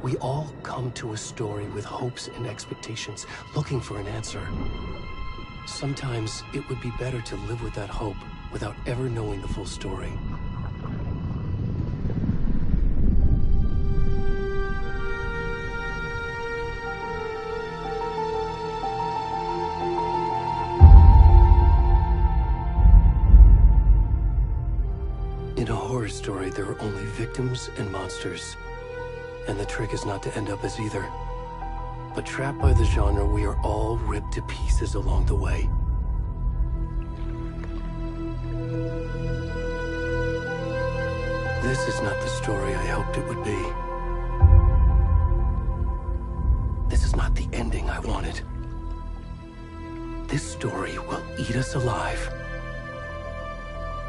We all come to a story with hopes and expectations, looking for an answer. Sometimes it would be better to live with that hope without ever knowing the full story. In a horror story, there are only victims and monsters. And the trick is not to end up as either. But trapped by the genre, we are all ripped to pieces along the way. This is not the story I hoped it would be. This is not the ending I wanted. This story will eat us alive.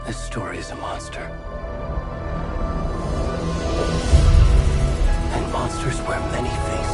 This story is a monster. And monsters wear many faces.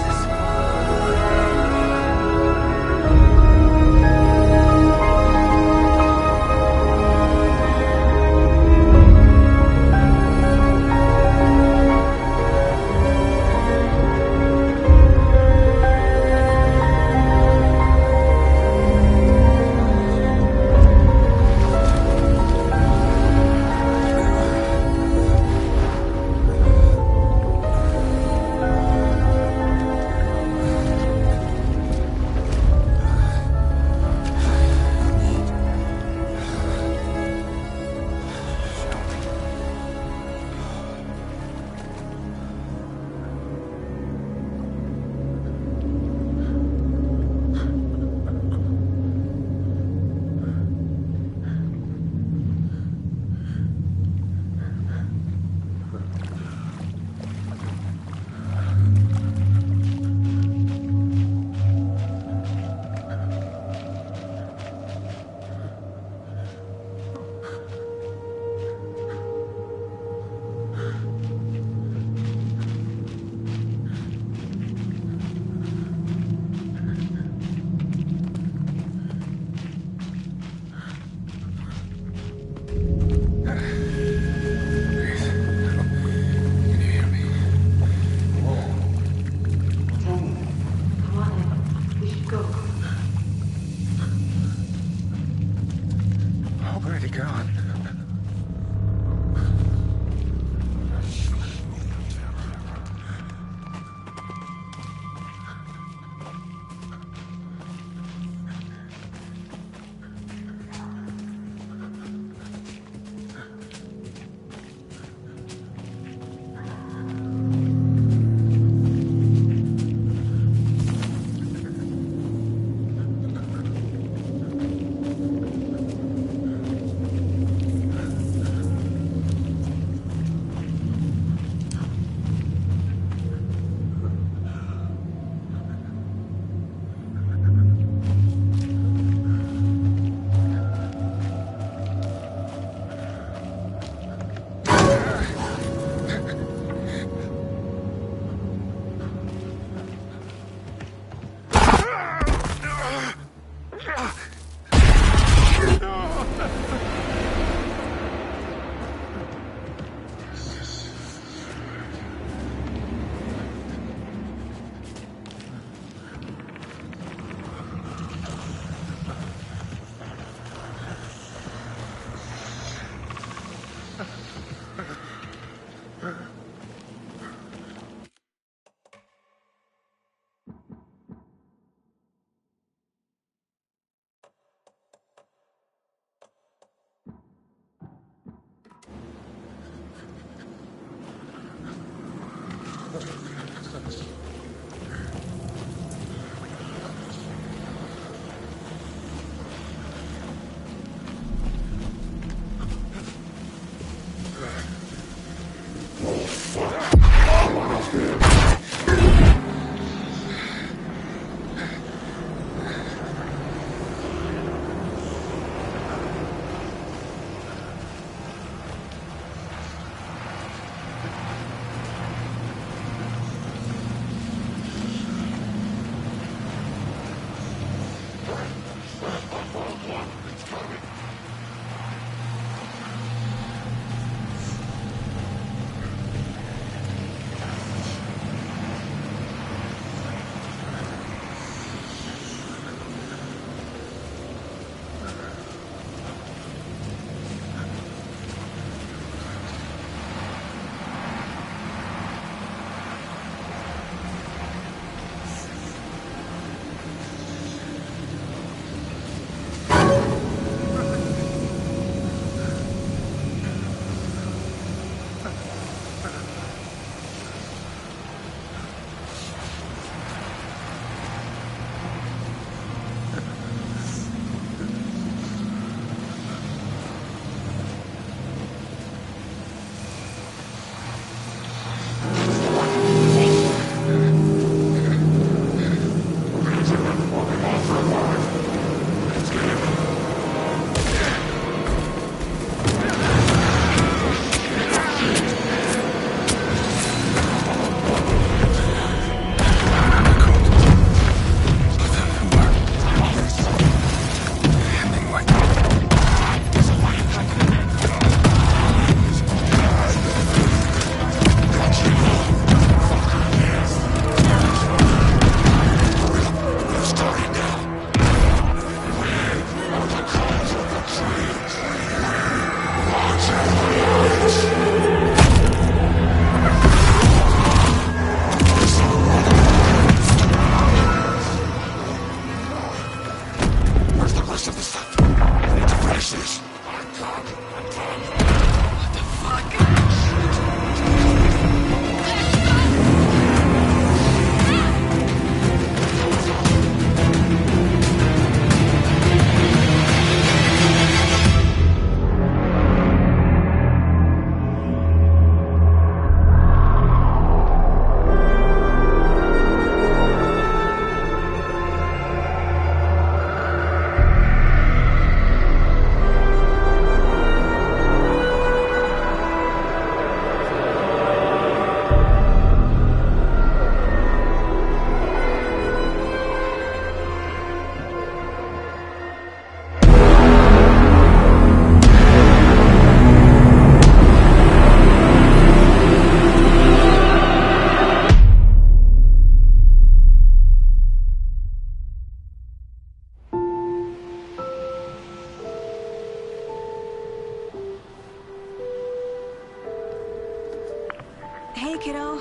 Hey, kiddo.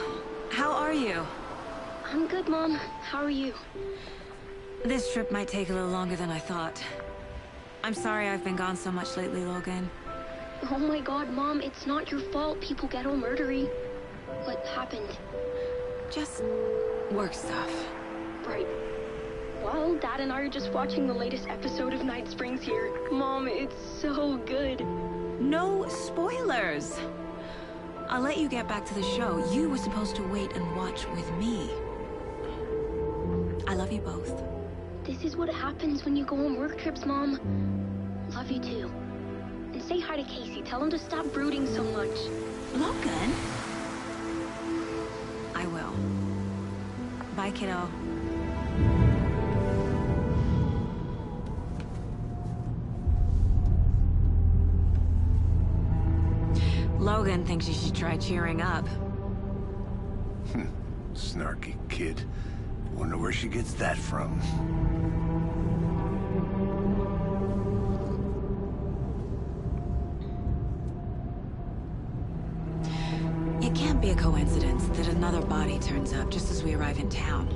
How are you? I'm good, Mom. How are you? This trip might take a little longer than I thought. I'm sorry I've been gone so much lately, Logan. Oh my god, Mom, it's not your fault people get all murdery. What happened? Just work stuff. Right. Well, Dad and I are just watching the latest episode of Night Springs here. Mom, it's so good. No spoilers! I'll let you get back to the show. You were supposed to wait and watch with me. I love you both. This is what happens when you go on work trips, Mom. Love you too. And say hi to Casey. Tell him to stop brooding so much. Logan? I will. Bye, kiddo. Logan thinks you should try cheering up. Snarky kid. Wonder where she gets that from. It can't be a coincidence that another body turns up just as we arrive in town.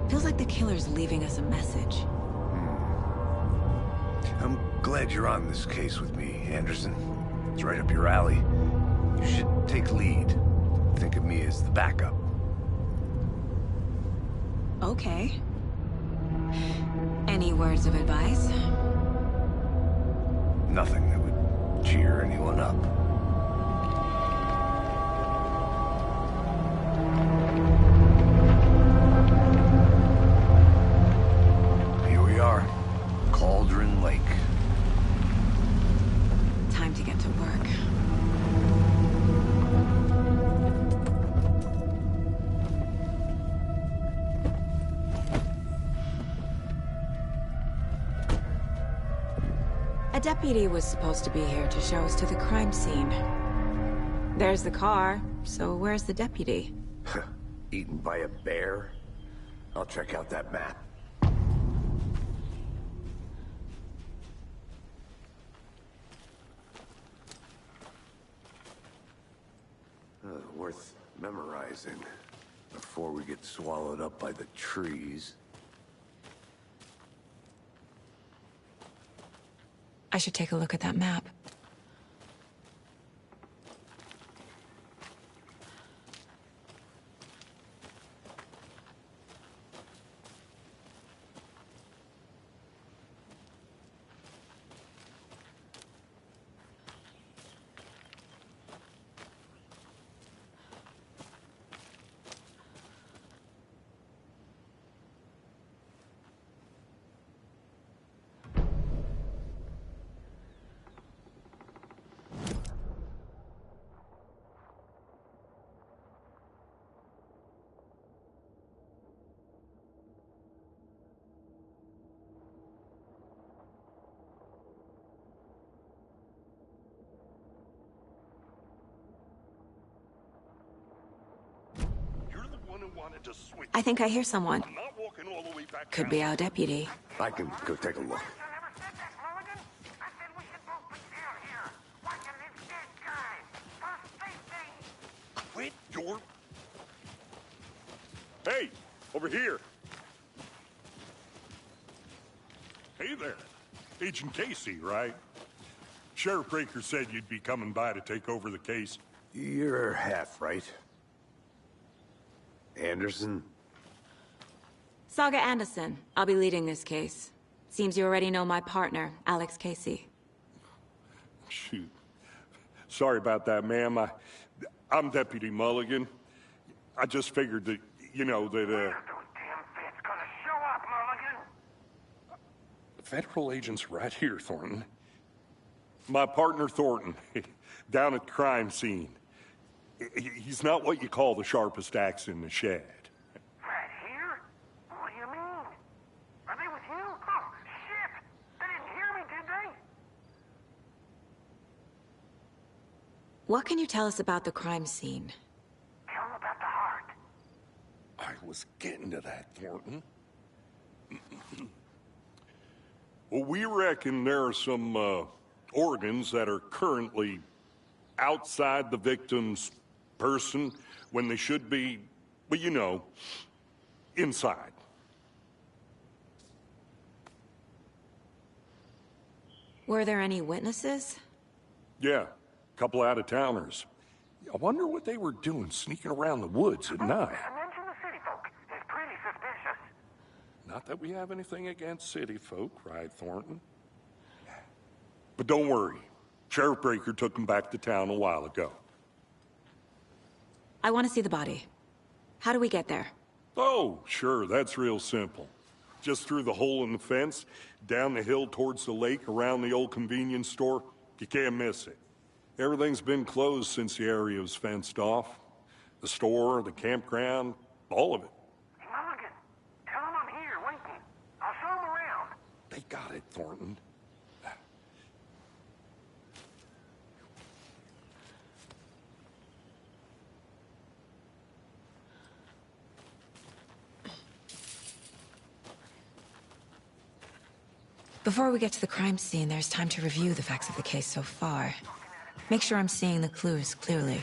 Feels like the killer's leaving us a message. I'm glad you're on this case with me, Anderson. It's right up your alley. You should take lead. Think of me as the backup. Okay. Any words of advice? Nothing that would cheer anyone up. Here we are. Cauldron Lake. Time to get to work. A deputy was supposed to be here to show us to the crime scene. There's the car, so where's the deputy? Eaten by a bear? I'll check out that map. Worth memorizing before we get swallowed up by the trees. I should take a look at that map. I think I hear someone. Could be our deputy. I can go take a look. Quit your... Hey, over here. Hey there. Agent Casey, right? Sheriff Breaker said you'd be coming by to take over the case. You're half right. Anderson? Saga Anderson. I'll be leading this case. Seems you already know my partner, Alex Casey. Shoot. Sorry about that, ma'am. I'm Deputy Mulligan. I just figured that, you know, that, Those damn feds gonna show up, Mulligan. Federal agent's right here, Thornton. My partner, Thornton, down at the crime scene. He's not what you call the sharpest axe in the shed. Right here? What do you mean? Are they with you? Oh, shit! They didn't hear me, did they? What can you tell us about the crime scene? Tell them about the heart. I was getting to that, Thornton. Well, we reckon there are some organs that are currently outside the victim's person when they should be, well, you know, inside. Were there any witnesses? Yeah, a couple out-of-towners. I wonder what they were doing sneaking around the woods at night. Mention the city folk. It's pretty suspicious. Not that we have anything against city folk, right, Thornton? But don't worry. Sheriff Breaker took them back to town a while ago. I want to see the body. How do we get there? Oh, sure, that's real simple. Just through the hole in the fence, down the hill towards the lake, around the old convenience store. You can't miss it. Everything's been closed since the area was fenced off. The store, the campground, all of it. Mulligan, tell him I'm here waiting. I'll show him around. They got it, Thornton. Before we get to the crime scene, there's time to review the facts of the case so far. Make sure I'm seeing the clues clearly.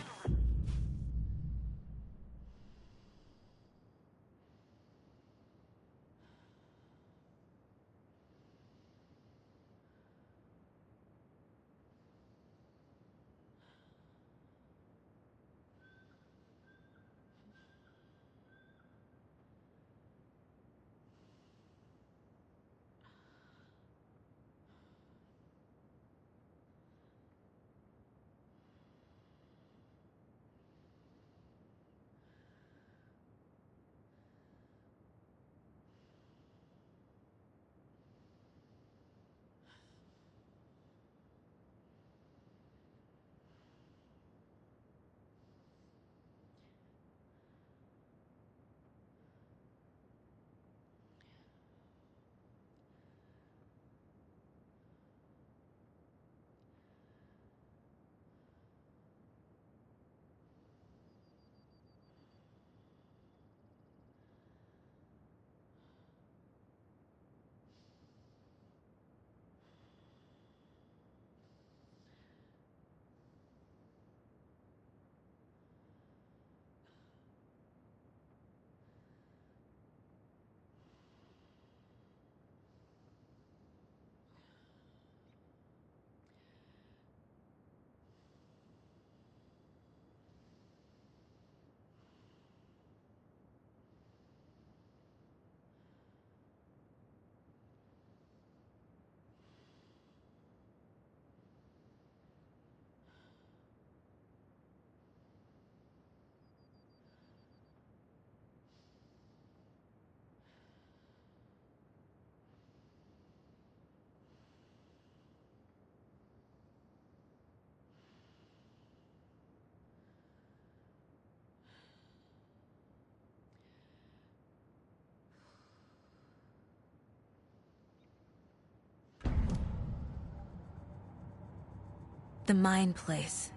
The Mind Place.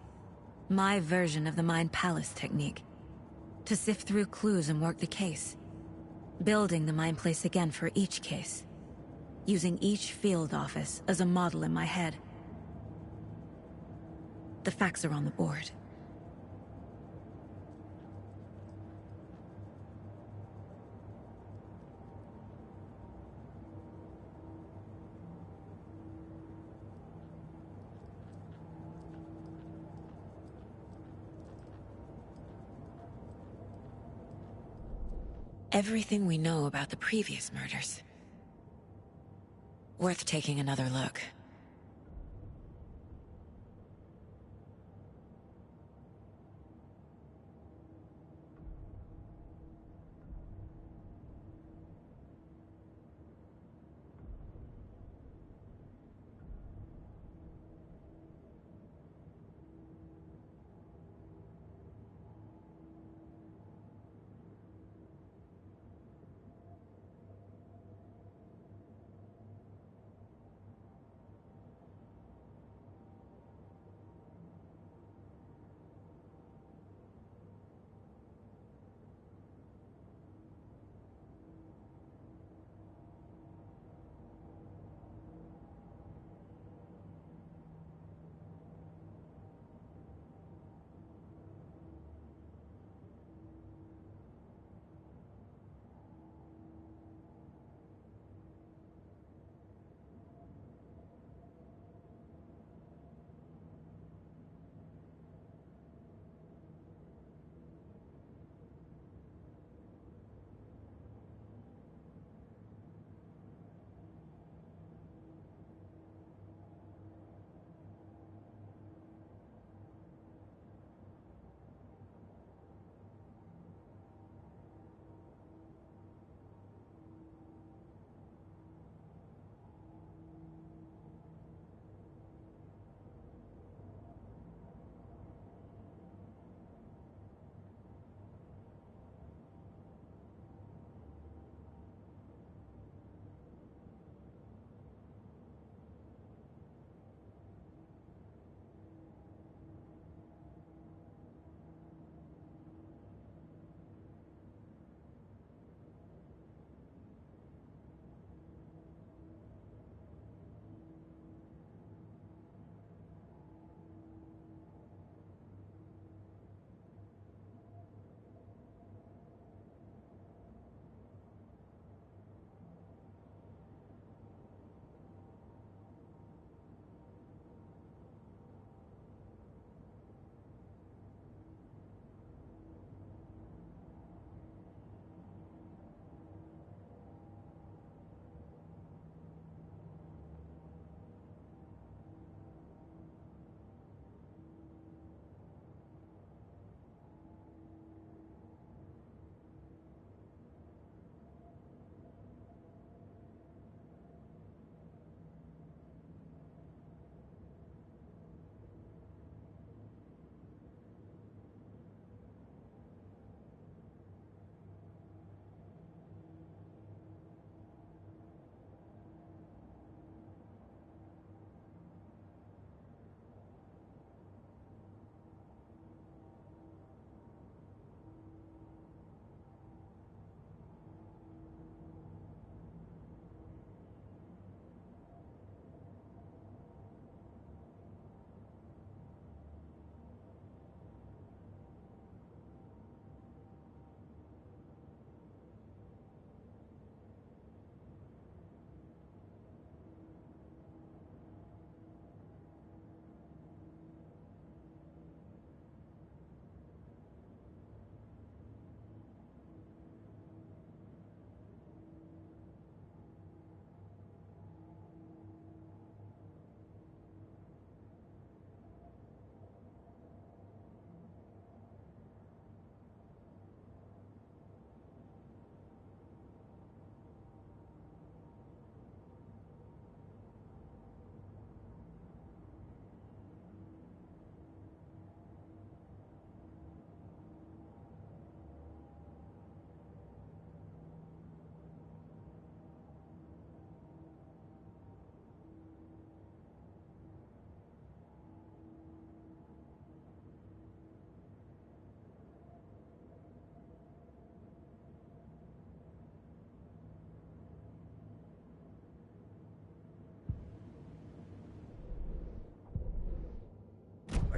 My version of the Mind Palace technique. To sift through clues and work the case. Building the Mind Place again for each case. Using each field office as a model in my head. The facts are on the board. Everything we know about the previous murders. Worth taking another look.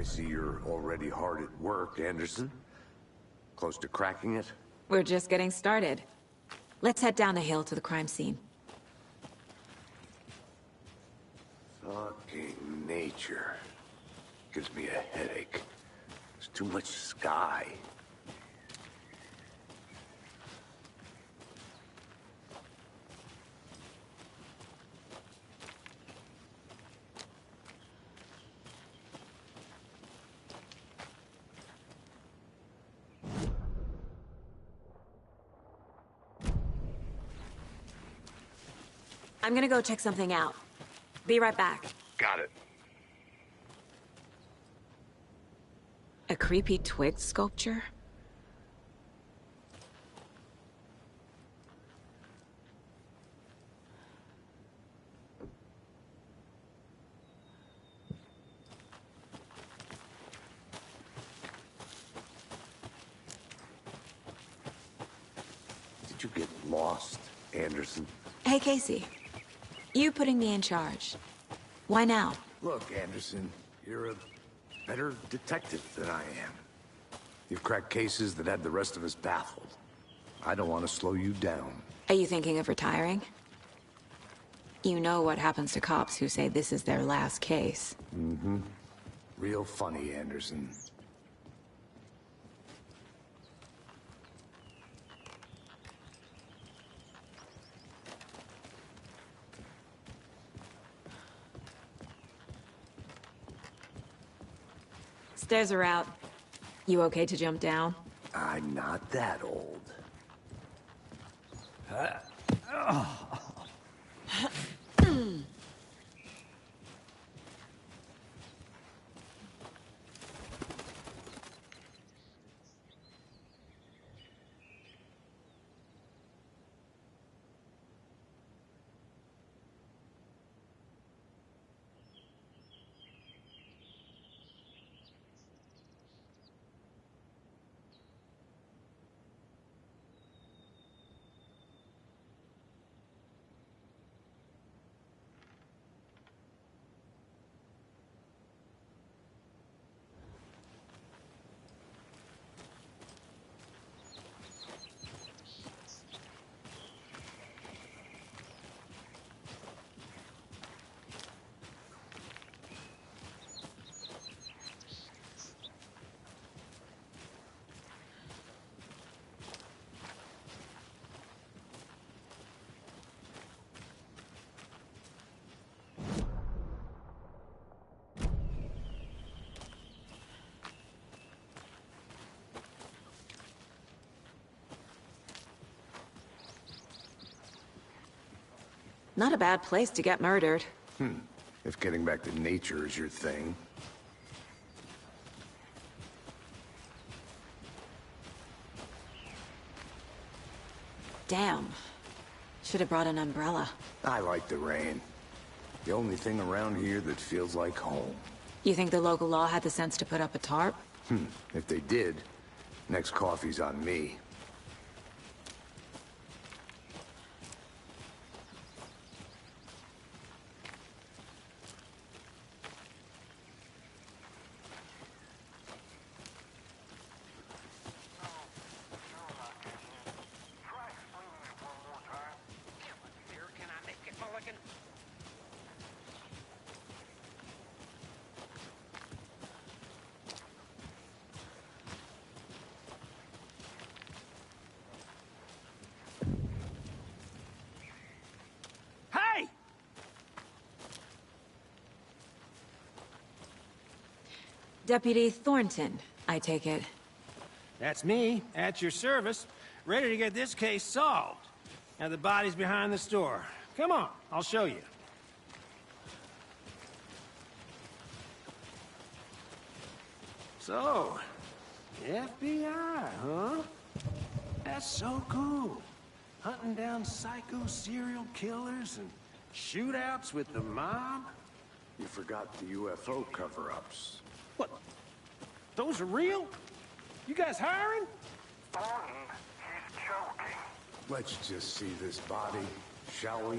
I see you're already hard at work, Anderson. Close to cracking it? We're just getting started. Let's head down the hill to the crime scene. Fucking nature. Gives me a headache. There's too much sky. I'm gonna go check something out. Be right back. Got it. A creepy twig sculpture? Did you get lost, Anderson? Hey, Casey. You putting me in charge. Why now? Look, Anderson, you're a better detective than I am. You've cracked cases that had the rest of us baffled. I don't want to slow you down. Are you thinking of retiring? You know what happens to cops who say this is their last case. Mm-hmm. Real funny, Anderson. Stairs are out. You okay to jump down? I'm not that old. Not a bad place to get murdered. If getting back to nature is your thing. Damn. Should have brought an umbrella. I like the rain. The only thing around here that feels like home. You think the local law had the sense to put up a tarp? If they did, next coffee's on me. Deputy Thornton, I take it. That's me, at your service, ready to get this case solved. Now the body's behind the store. Come on, I'll show you. So, FBI, huh? That's so cool. Hunting down psycho serial killers and shootouts with the mob. You forgot the UFO cover-ups. What? Those are real? You guys hiring? Thornton, he's joking. Let's just see this body, shall we?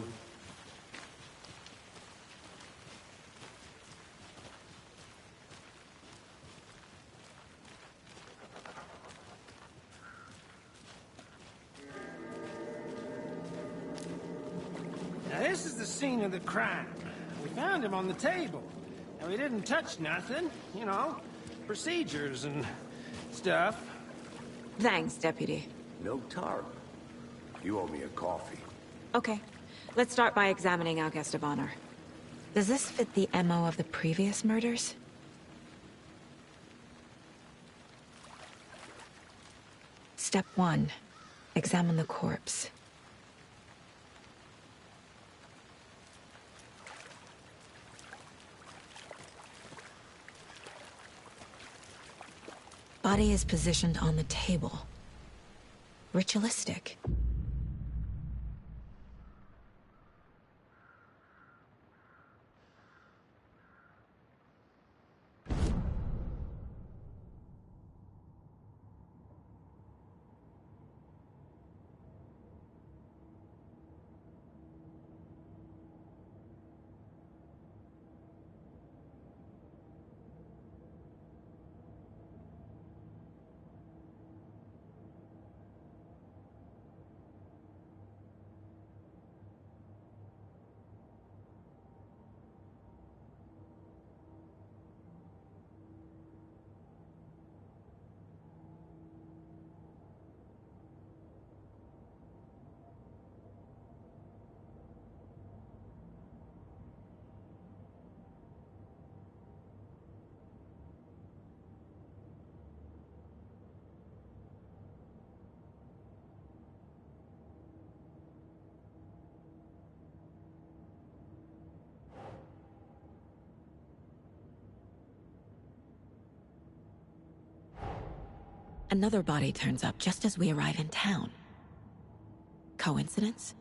this is the scene of the crime. We found him on the table. And we didn't touch nothing, you know, procedures and stuff. Thanks, Deputy. No tarp. You owe me a coffee. Okay, let's start by examining our guest of honor. Does this fit the MO of the previous murders? Step 1. Examine the corpse. Body is positioned on the table. Ritualistic. Another body turns up just as we arrive in town. Coincidence?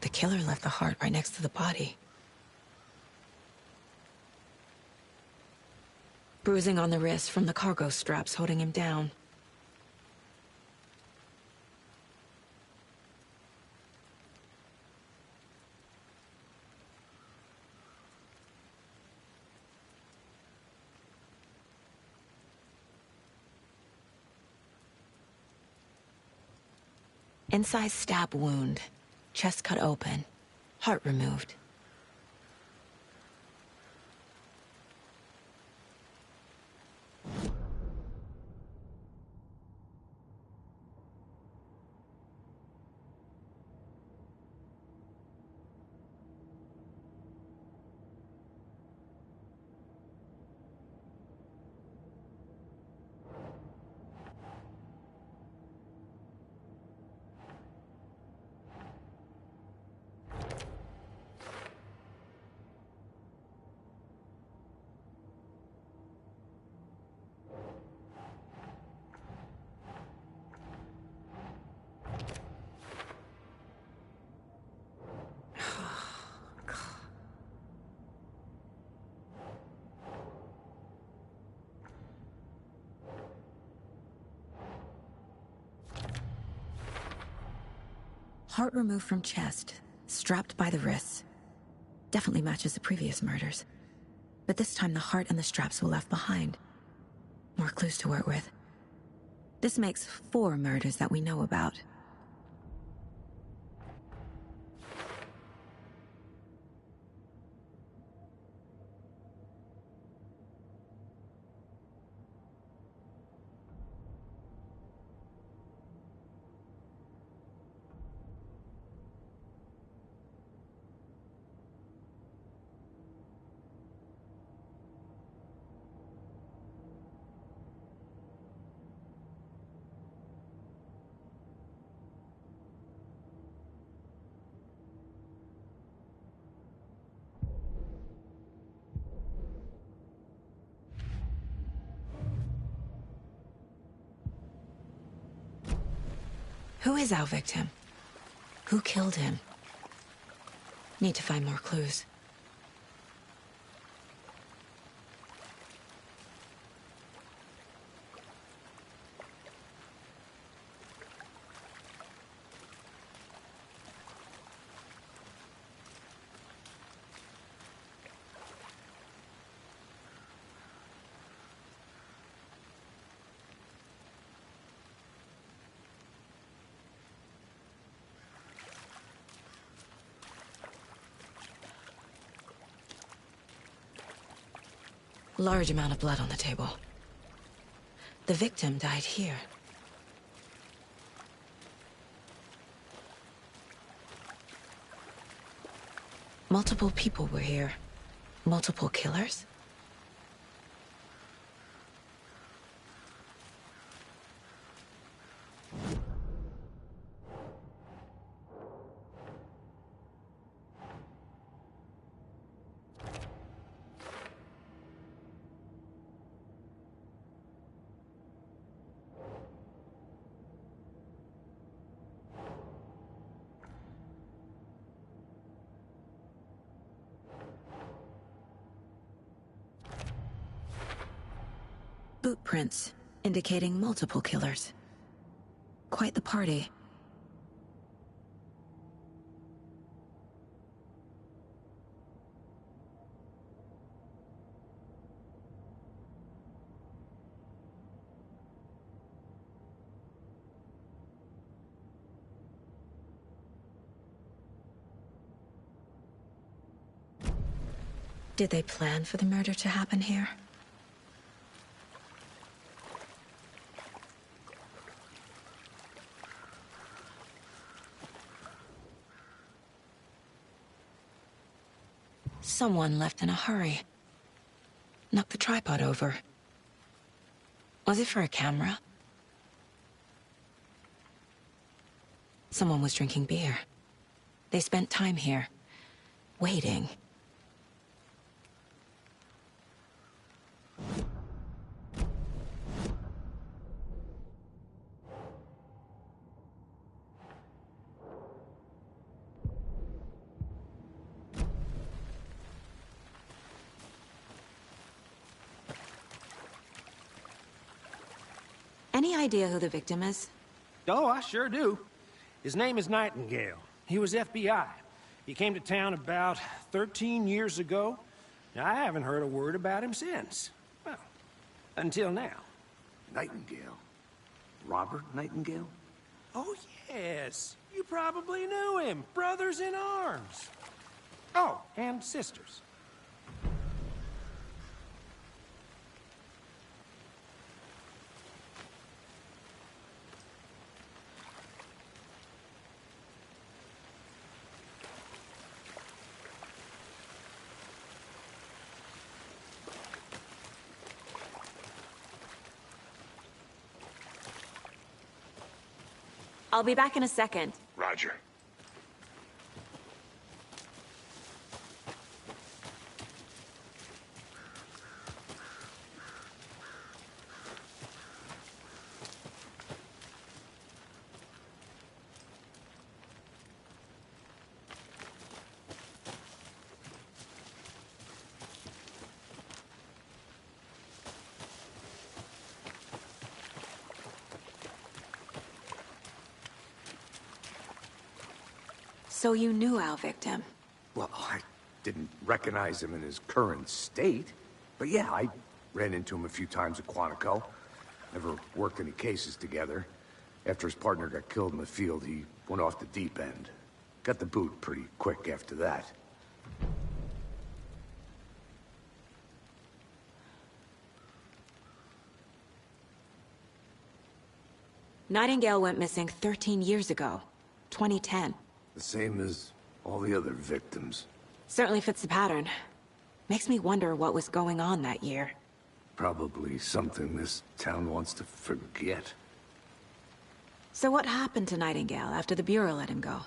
The killer left the heart right next to the body. Bruising on the wrist from the cargo straps holding him down. Incised stab wound. Chest cut open. Heart removed. Heart removed from chest, strapped by the wrists. Definitely matches the previous murders. But this time the heart and the straps were left behind. More clues to work with. This makes 4 murders that we know about. Who is our victim? Who killed him? Need to find more clues. Large amount of blood on the table. The victim died here. Multiple people were here. Multiple killers? Boot prints, indicating multiple killers. Quite the party. Did they plan for the murder to happen here? Someone left in a hurry. Knocked the tripod over. Was it for a camera? Someone was drinking beer. They spent time here, waiting. Any idea who the victim is? Oh, I sure do. His name is Nightingale. He was FBI. He came to town about 13 years ago. Now, I haven't heard a word about him since. Well, until now. Nightingale? Robert Nightingale? Oh, yes. You probably knew him. Brothers in arms. Oh, and sisters. I'll be back in a second. Roger. So you knew our victim? Well, I didn't recognize him in his current state. But yeah, I ran into him a few times at Quantico. Never worked any cases together. After his partner got killed in the field, he went off the deep end. Got the boot pretty quick after that. Nightingale went missing 13 years ago. 2010. The same as all the other victims. Certainly fits the pattern. Makes me wonder what was going on that year. Probably something this town wants to forget. So what happened to Nightingale after the Bureau let him go?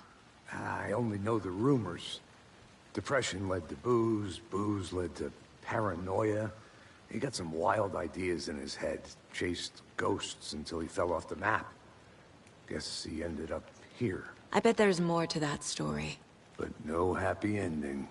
I only know the rumors. Depression led to booze, booze led to paranoia. He got some wild ideas in his head, chased ghosts until he fell off the map. Guess he ended up here. I bet there's more to that story. But no happy ending.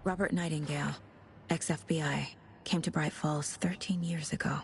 Robert Nightingale, ex-FBI, came to Bright Falls 13 years ago.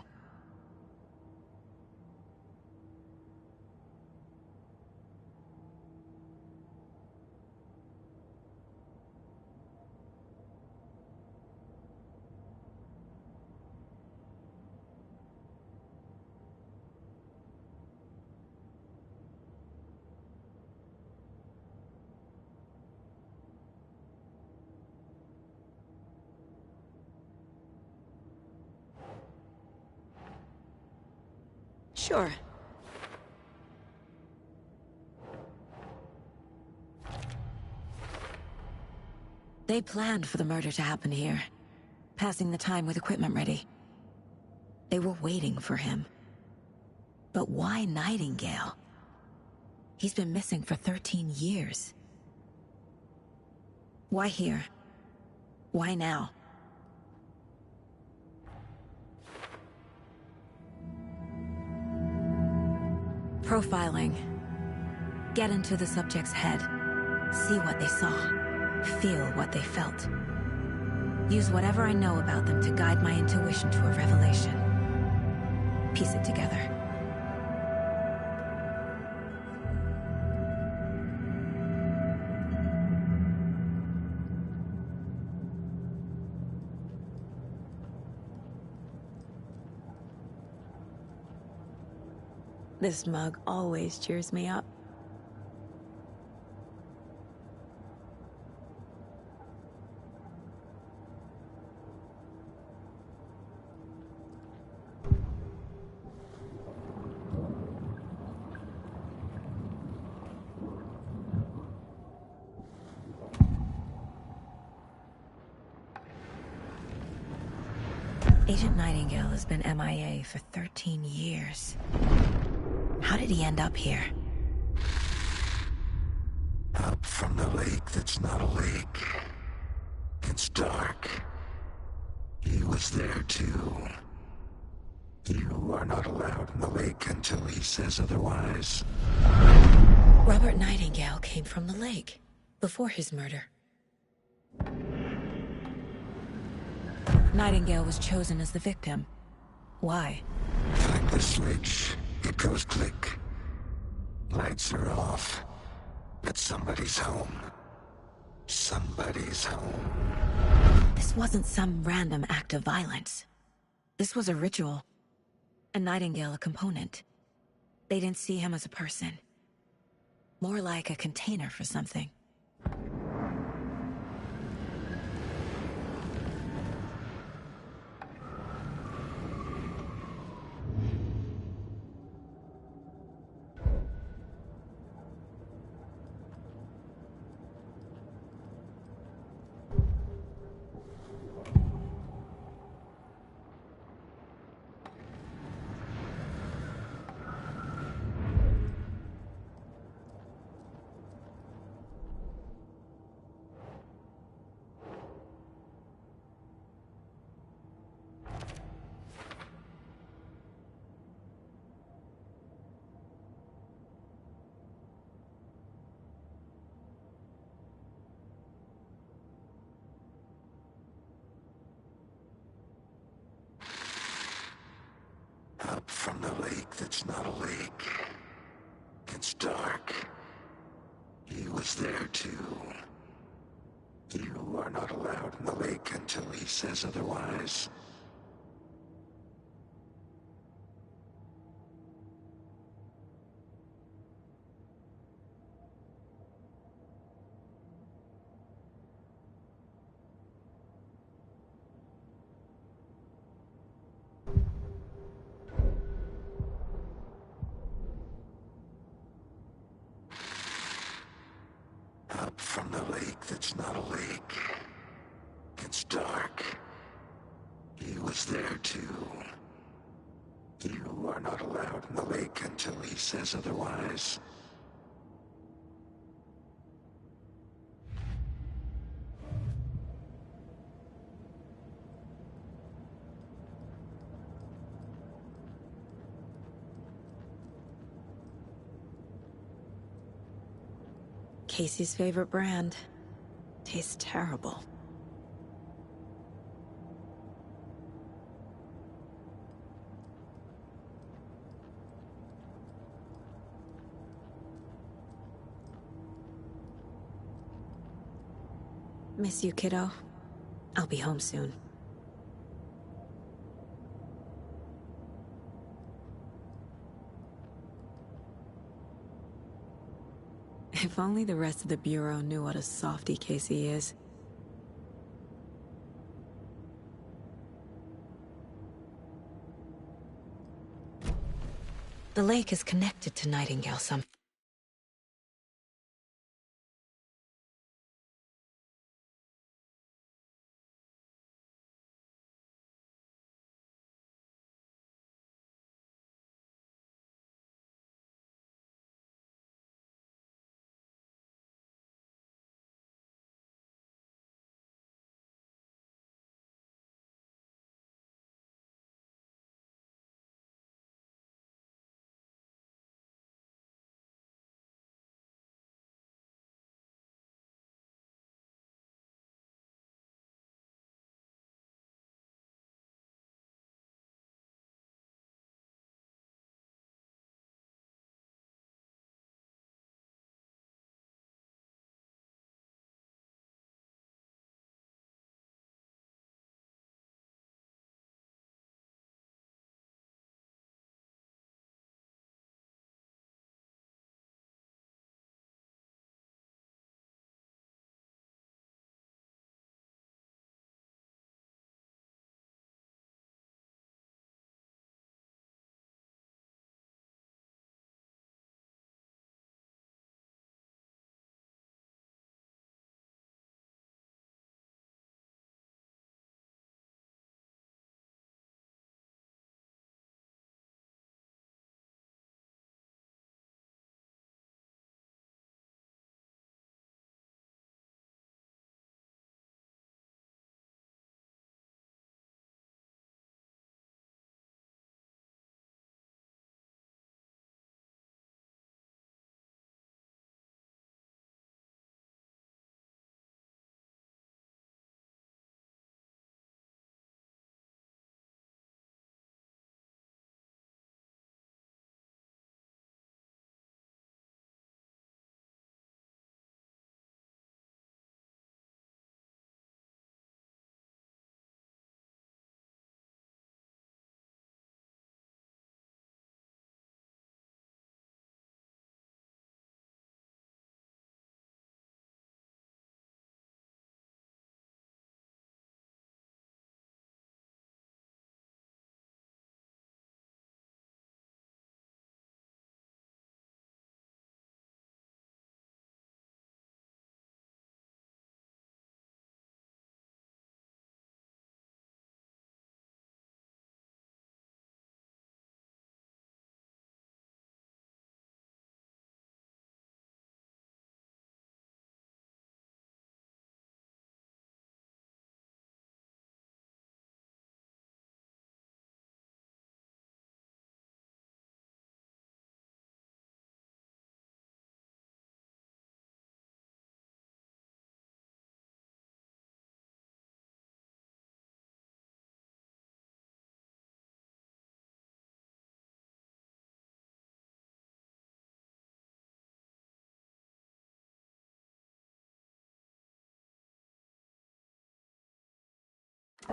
Sure. They planned for the murder to happen here, passing the time with equipment ready. They were waiting for him. But why Nightingale? He's been missing for 13 years. Why here? Why now? Profiling. Get into the subject's head. See what they saw. Feel what they felt. Use whatever I know about them to guide my intuition to a revelation. Piece it together. This mug always cheers me up. Agent Nightingale has been MIA for 13 years. How did he end up here? Up from the lake that's not a lake. It's dark. He was there too. You are not allowed in the lake until he says otherwise. Robert Nightingale came from the lake, before his murder. Nightingale was chosen as the victim. Why? Find the switch. It goes click. Lights are off. But somebody's home. Somebody's home. This wasn't some random act of violence. This was a ritual. And Nightingale a component. They didn't see him as a person. More like a container for something. Up from the lake that's not a lake. It's dark. He was there too. You are not allowed in the lake until he says otherwise. Up from the lake that's not a lake. It's dark. He was there too. You are not allowed in the lake until he says otherwise. Casey's favorite brand. Tastes terrible. Miss you, kiddo. I'll be home soon. If only the rest of the Bureau knew what a softie Casey is. The lake is connected to Nightingale somehow.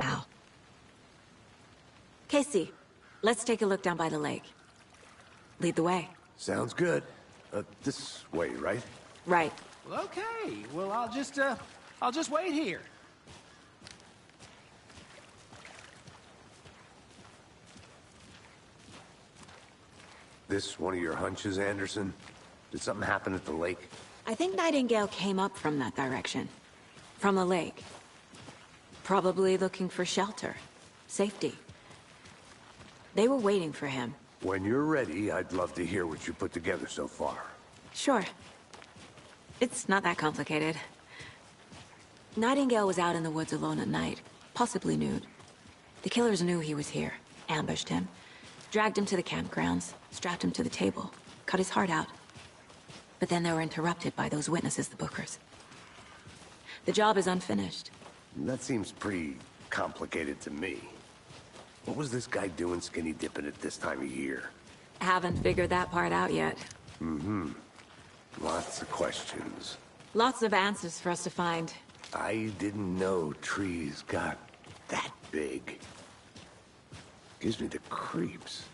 Ow. Casey, let's take a look down by the lake. Lead the way. Sounds good. This way, right? Right. Well, okay. Well, I'll just wait here. This one of your hunches, Anderson? Did something happen at the lake? I think Nightingale came up from that direction. From the lake. Probably looking for shelter. Safety. They were waiting for him. When you're ready, I'd love to hear what you put together so far. Sure. It's not that complicated. Nightingale was out in the woods alone at night, possibly nude. The killers knew he was here, ambushed him, dragged him to the campgrounds, strapped him to the table, cut his heart out. But then they were interrupted by those witnesses, the Bookers. The job is unfinished. That seems pretty complicated to me. What was this guy doing skinny dipping at this time of year? Haven't figured that part out yet. Lots of questions. Lots of answers for us to find. I didn't know trees got that big. Gives me the creeps.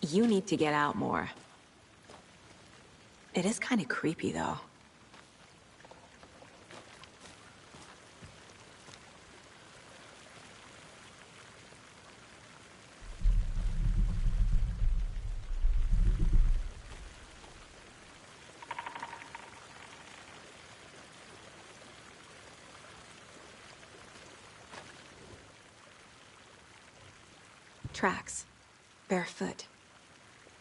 You need to get out more. It is kind of creepy, though. Tracks. Barefoot.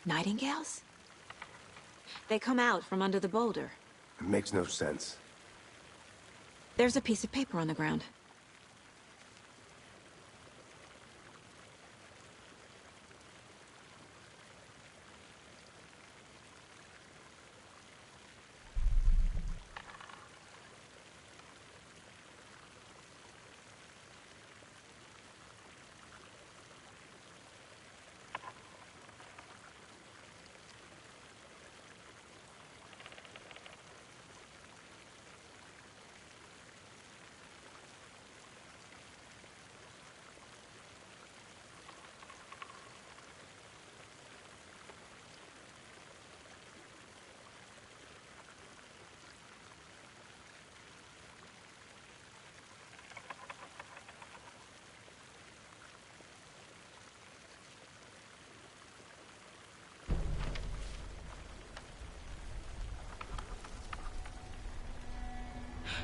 Nightingales? They come out from under the boulder. It makes no sense. There's a piece of paper on the ground.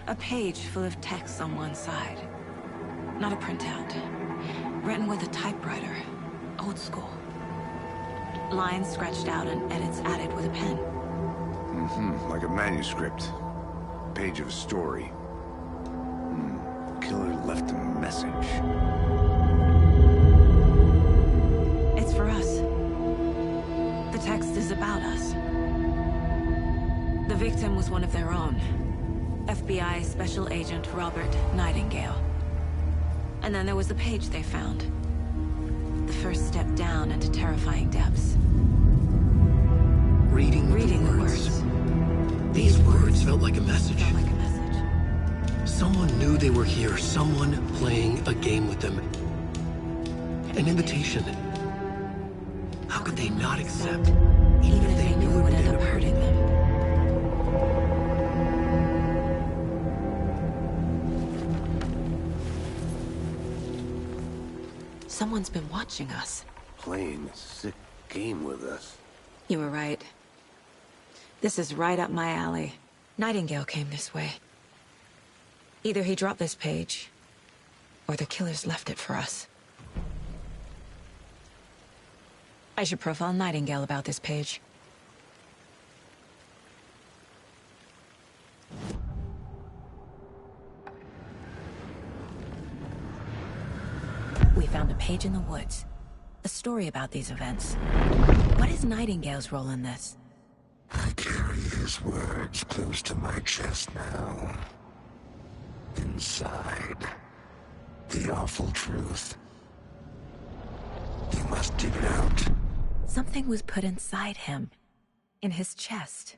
A page full of text on one side. Not a printout. Written with a typewriter. Old school. Lines scratched out and edits added with a pen. Like a manuscript. Page of a story. Killer left a message. It's for us. The text is about us. The victim was one of their own. FBI Special Agent Robert Nightingale. And then there was the page they found. The first step down into terrifying depths. Reading the words. These words felt like a message. Someone knew they were here. Someone playing a game with them. An invitation. How could they not accept? Even if they knew it would end up hurting them. Someone's been watching us. Playing a sick game with us. You were right. This is right up my alley. Nightingale came this way. Either he dropped this page, or the killers left it for us. I should profile Nightingale about this page. We found a page in the woods. A story about these events. What is Nightingale's role in this? I carry his words close to my chest now. Inside, the awful truth. You must dig it out. Something was put inside him. In his chest.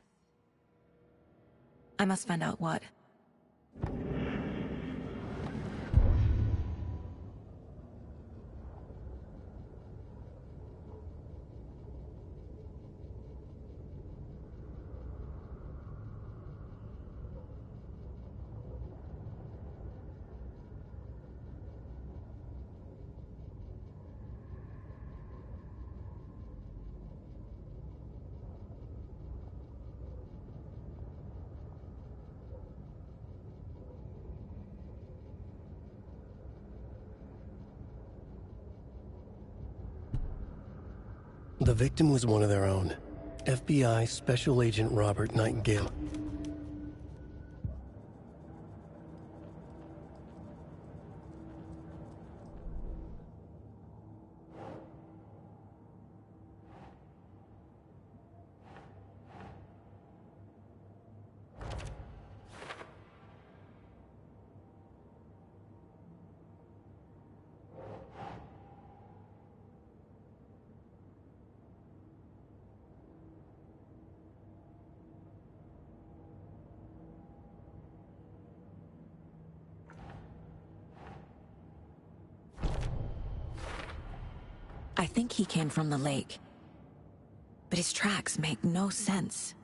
I must find out what. The victim was one of their own. FBI Special Agent Robert Nightingale. I think he came from the lake. But his tracks make no sense.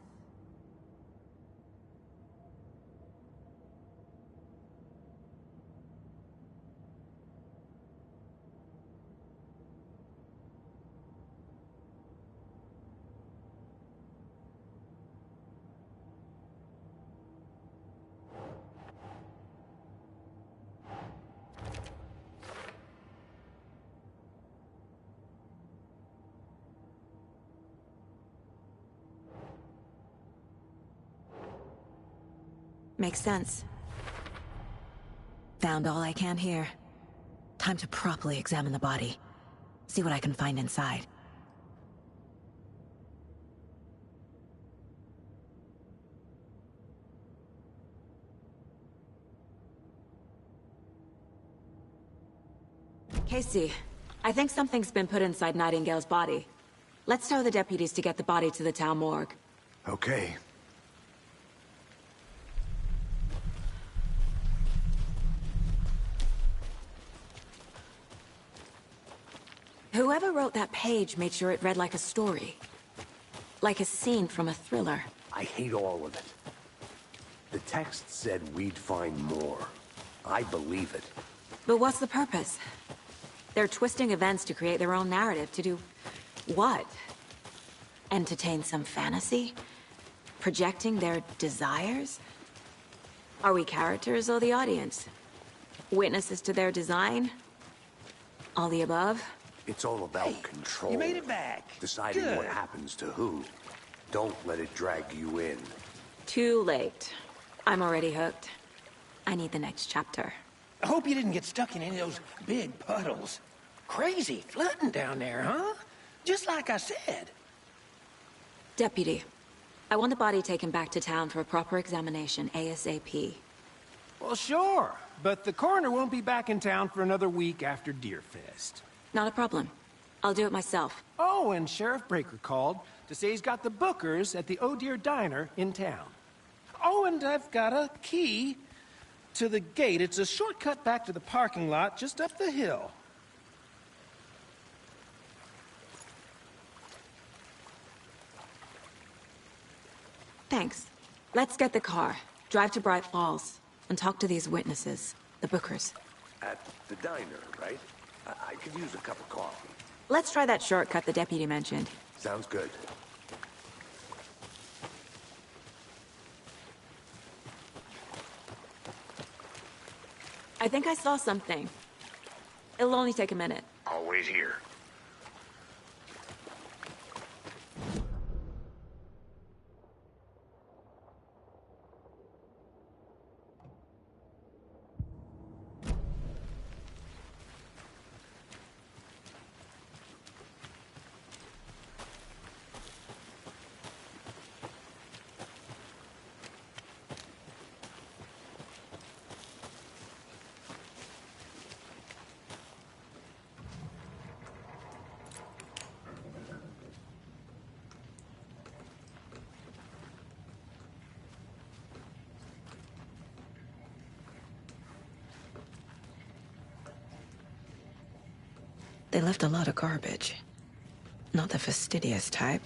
Makes sense. Found all I can here. Time to properly examine the body. See what I can find inside. Casey, I think something's been put inside Nightingale's body. Let's tell the deputies to get the body to the town morgue. Okay. Whoever wrote that page made sure it read like a story. Like a scene from a thriller. I hate all of it. The text said we'd find more. I believe it. But what's the purpose? They're twisting events to create their own narrative to do... what? Entertain some fantasy? Projecting their desires? Are we characters or the audience? Witnesses to their design? All the above? It's all about control. You made it back. Deciding Good. what happens to who. Don't let it drag you in. Too late. I'm already hooked. I need the next chapter. I hope you didn't get stuck in any of those big puddles. Crazy flooding down there, huh? Just like I said. Deputy, I want the body taken back to town for a proper examination, ASAP. Well, sure. But the coroner won't be back in town for another week after Deerfest. Not a problem. I'll do it myself. Oh, and Sheriff Breaker called to say he's got the Bookers at the Oh Dear Diner in town. Oh, and I've got a key to the gate. It's a shortcut back to the parking lot just up the hill. Thanks. Let's get the car, drive to Bright Falls, and talk to these witnesses, the Bookers. At the diner, right? I could use a cup of coffee. Let's try that shortcut the deputy mentioned. Sounds good. I think I saw something. It'll only take a minute. I'll wait here. They left a lot of garbage. Not the fastidious type.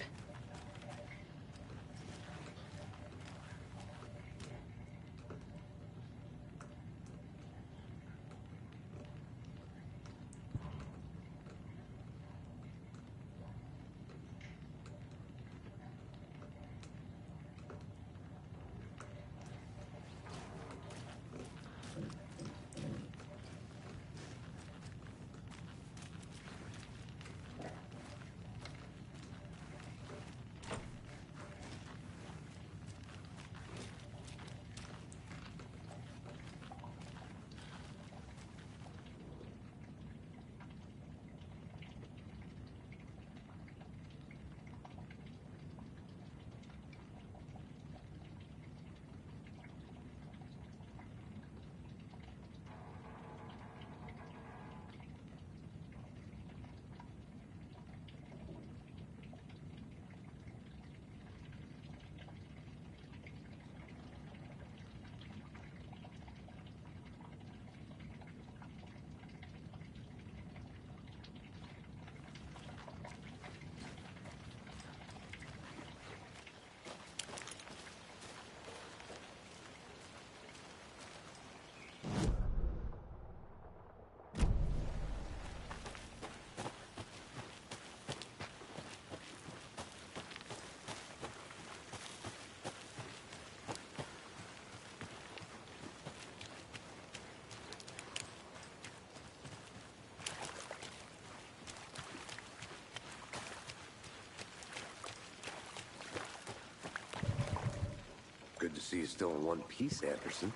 see you still in one piece, Anderson.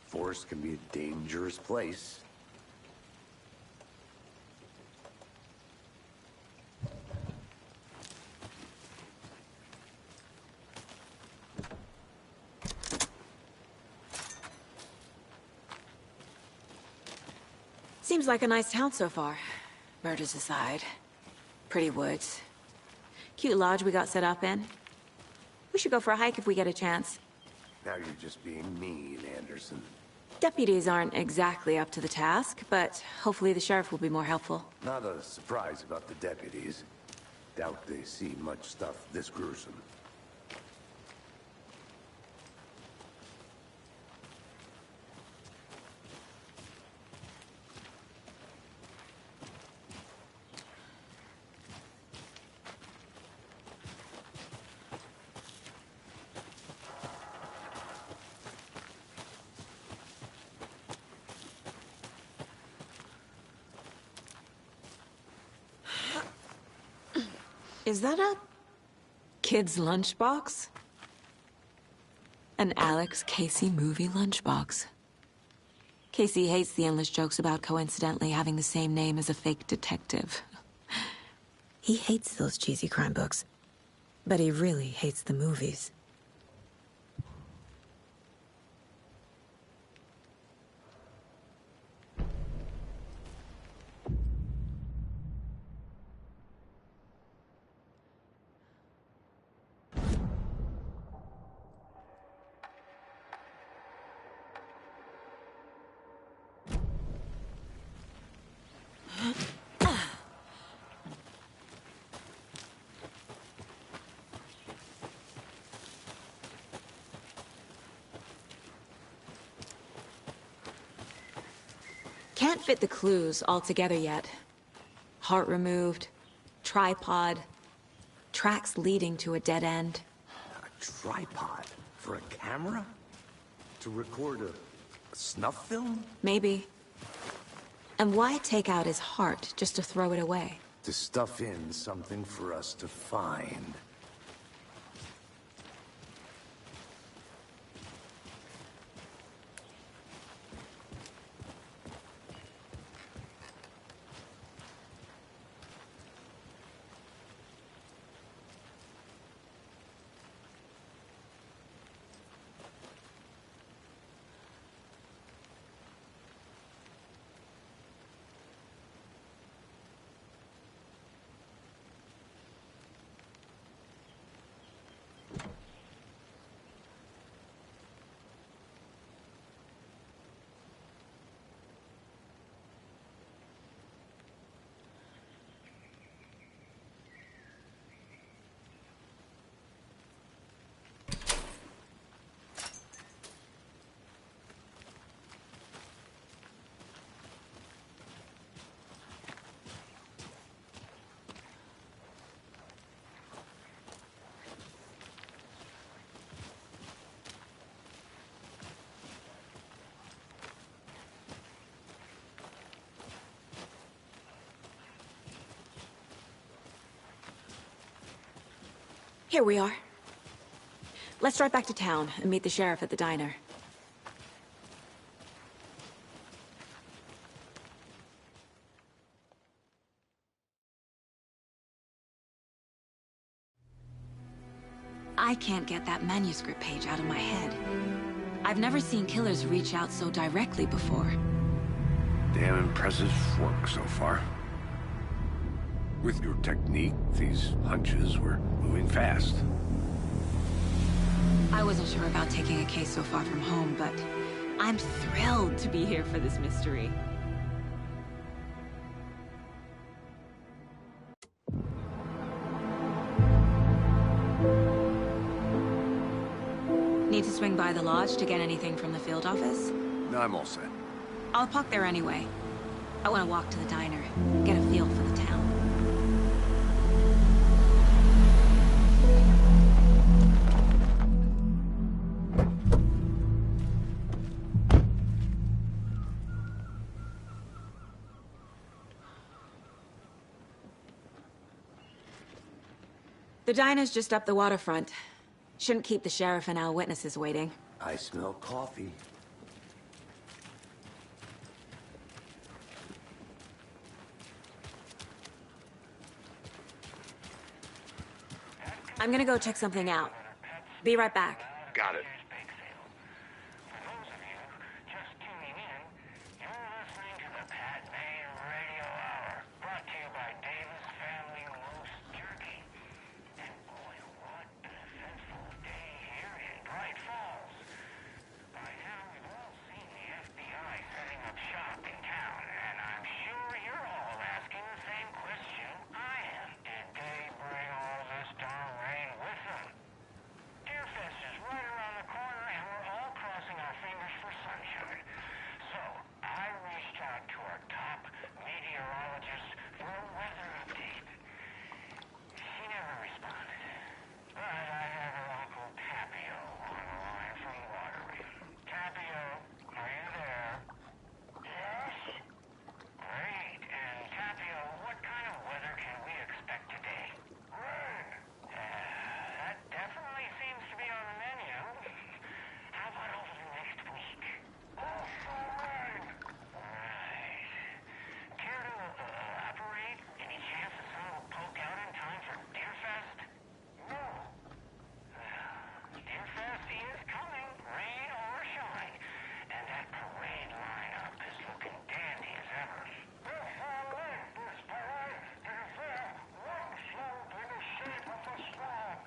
Forest can be a dangerous place. Seems like a nice town so far. Murders aside. Pretty woods. Cute lodge we got set up in. We should go for a hike if we get a chance. Now you're just being mean, Anderson. Deputies aren't exactly up to the task, but hopefully the sheriff will be more helpful. Not a surprise about the deputies. Doubt they see much stuff this gruesome. Is that a kid's lunchbox? An Alex Casey movie lunchbox. Casey hates the endless jokes about coincidentally having the same name as a fake detective. He hates those cheesy crime books, but he really hates the movies. Can't fit the clues all together yet. Heart removed, tripod, tracks leading to a dead end. A tripod? For a camera? To record a snuff film? Maybe. And why take out his heart just to throw it away? To stuff in something for us to find. Here we are. Let's drive back to town and meet the sheriff at the diner. I can't get that manuscript page out of my head. I've never seen killers reach out so directly before. Damn impressive work so far. With your technique, these hunches were moving fast. I wasn't sure about taking a case so far from home, but I'm thrilled to be here for this mystery. Need to swing by the lodge to get anything from the field office? No, I'm all set. I'll park there anyway. I want to walk to the diner, get a feel for the town. The diner's just up the waterfront. Shouldn't keep the sheriff and our witnesses waiting. I smell coffee. I'm gonna go check something out. Be right back. Got it. For those of you just tuning in, you're listening to the Pat Maine Radio Hour, brought to you by Davis Family Loose Jerky. And boy, what an eventful day here in Bright Falls. By now, we've all seen the FBI setting up shop in town, and I'm sure you're all asking the same question I am. Did they bring all this darn rain with them? Deerfest is right around the corner, and we're all crossing our fingers for sunshine. So, I reached out to our top meteorologist for a weather update. She never responded. But I have her Uncle Tapio on the line from Waterloo. Tapio, are you there? Yes? Great. And Tapio, what kind of weather can we expect today? Rain. That definitely seems to be on the menu. How about over the next week? Also rain. Right. Care to elaborate? Any chance the sun will poke out in time for Deerfest? No. Deerfest is coming, rain or shine. And that parade lineup is looking dandy as ever. This parade is one slope in the shape of a swan.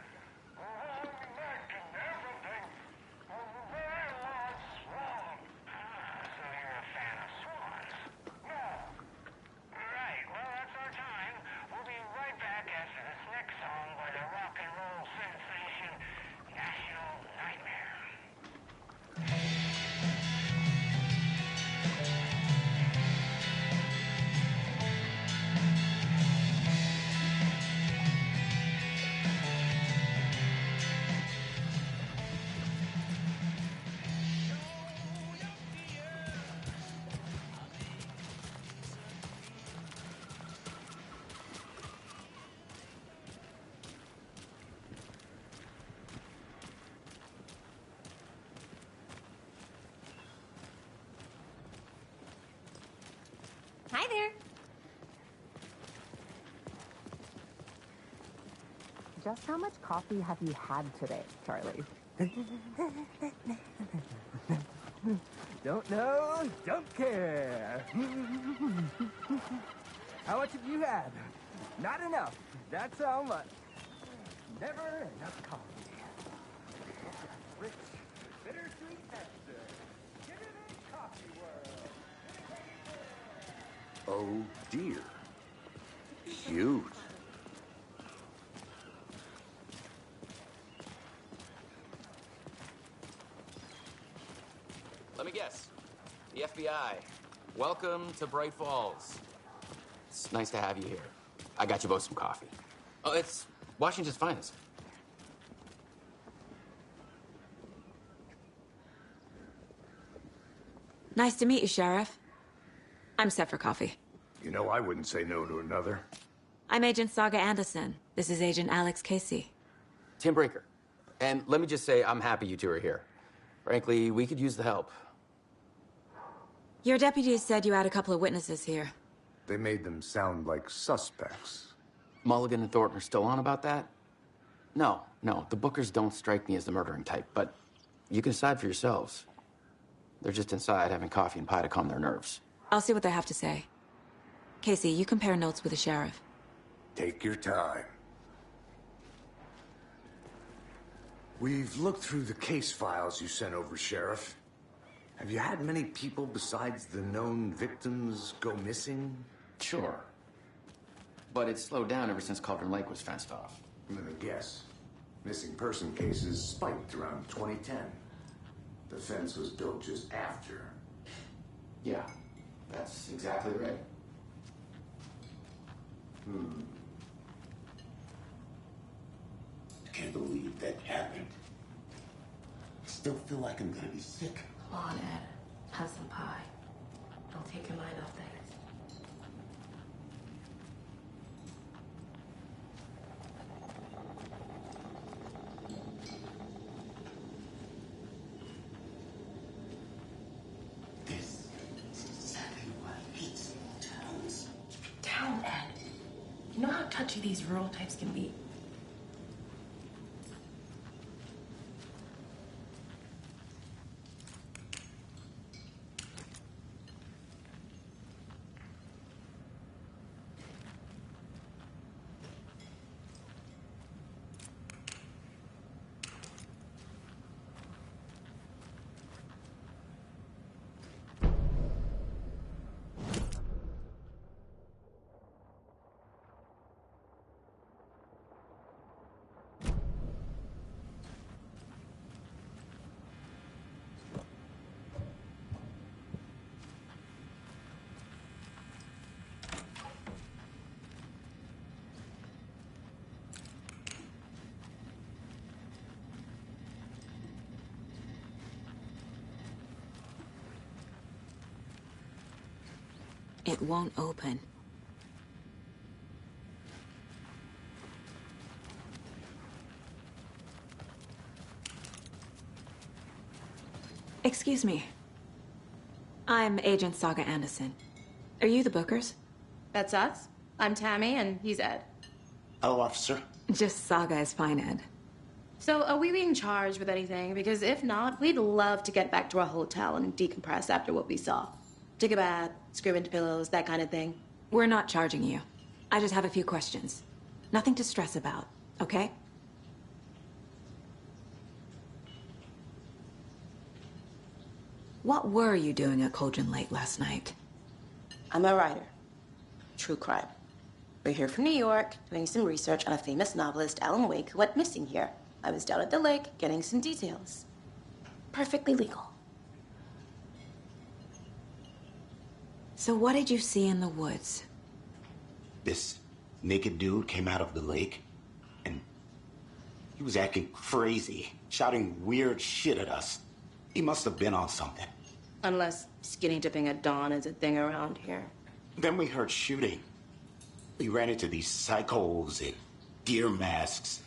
Long neck and everything. A very large swan. So you're a fan of swans? No. Right, well, that's our time. We'll be right back after this next song by the rock and roll sensation, National Nightmare. Hi there. Just how much coffee have you had today, Charlie? Don't know, don't care. How much have you had? Not enough. That's how much. Never enough coffee. Rich, bittersweet nectar. Give it a coffee world. Oh dear. Cute. Let me guess. The FBI. Welcome to Bright Falls. It's nice to have you here. I got you both some coffee. Oh, it's Washington's finest. Nice to meet you, Sheriff. I'm set for coffee. You know, I wouldn't say no to another. I'm Agent Saga Anderson. This is Agent Alex Casey. Tim Breaker. And let me just say, I'm happy you two are here. Frankly, we could use the help. Your deputies said you had a couple of witnesses here. They made them sound like suspects. Mulligan and Thornton are still on about that? No, the Bookers don't strike me as the murdering type, but you can decide for yourselves. They're just inside having coffee and pie to calm their nerves. I'll see what they have to say. Casey, you compare notes with the sheriff. Take your time. We've looked through the case files you sent over, Sheriff. Have you had many people besides the known victims go missing? Sure. But it's slowed down ever since Cauldron Lake was fenced off. I'm gonna guess. Missing person cases spiked around 2010. The fence was built just after. Yeah, that's exactly right. I can't believe that happened. I still feel like I'm gonna be sick. Come on, Ed. Have some pie. Don't take your mind off things. touchy these rural types can be. It won't open. Excuse me. I'm Agent Saga Anderson. Are you the Bookers? That's us. I'm Tammy, and he's Ed. Hello, officer. Just Saga is fine, Ed. So, are we being charged with anything? Because if not, we'd love to get back to our hotel and decompress after what we saw. Take a bath, scream into pillows, that kind of thing. We're not charging you. I just have a few questions. Nothing to stress about, okay? What were you doing at Cauldron Lake last night? I'm a writer. True crime. We're here from New York, doing some research on a famous novelist, Alan Wake, who went missing here. I was down at the lake, getting some details. Perfectly legal. So what did you see in the woods? This naked dude came out of the lake, and he was acting crazy, shouting weird shit at us. He must have been on something. Unless skinny dipping at dawn is a thing around here. Then we heard shooting. We ran into these psychos in deer masks.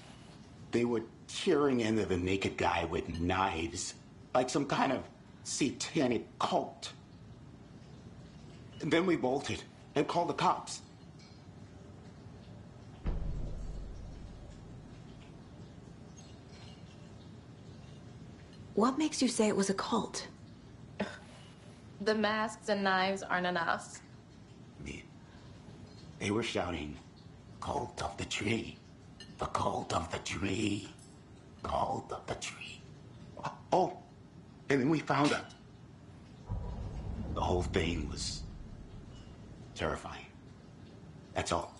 They were tearing into the naked guy with knives, like some kind of satanic cult. And then we bolted and called the cops. What makes you say it was a cult? The masks and knives aren't enough. They were shouting, "Cult of the tree, the cult of the tree, cult of the tree." Oh, and then we found out. The whole thing was terrifying. That's all.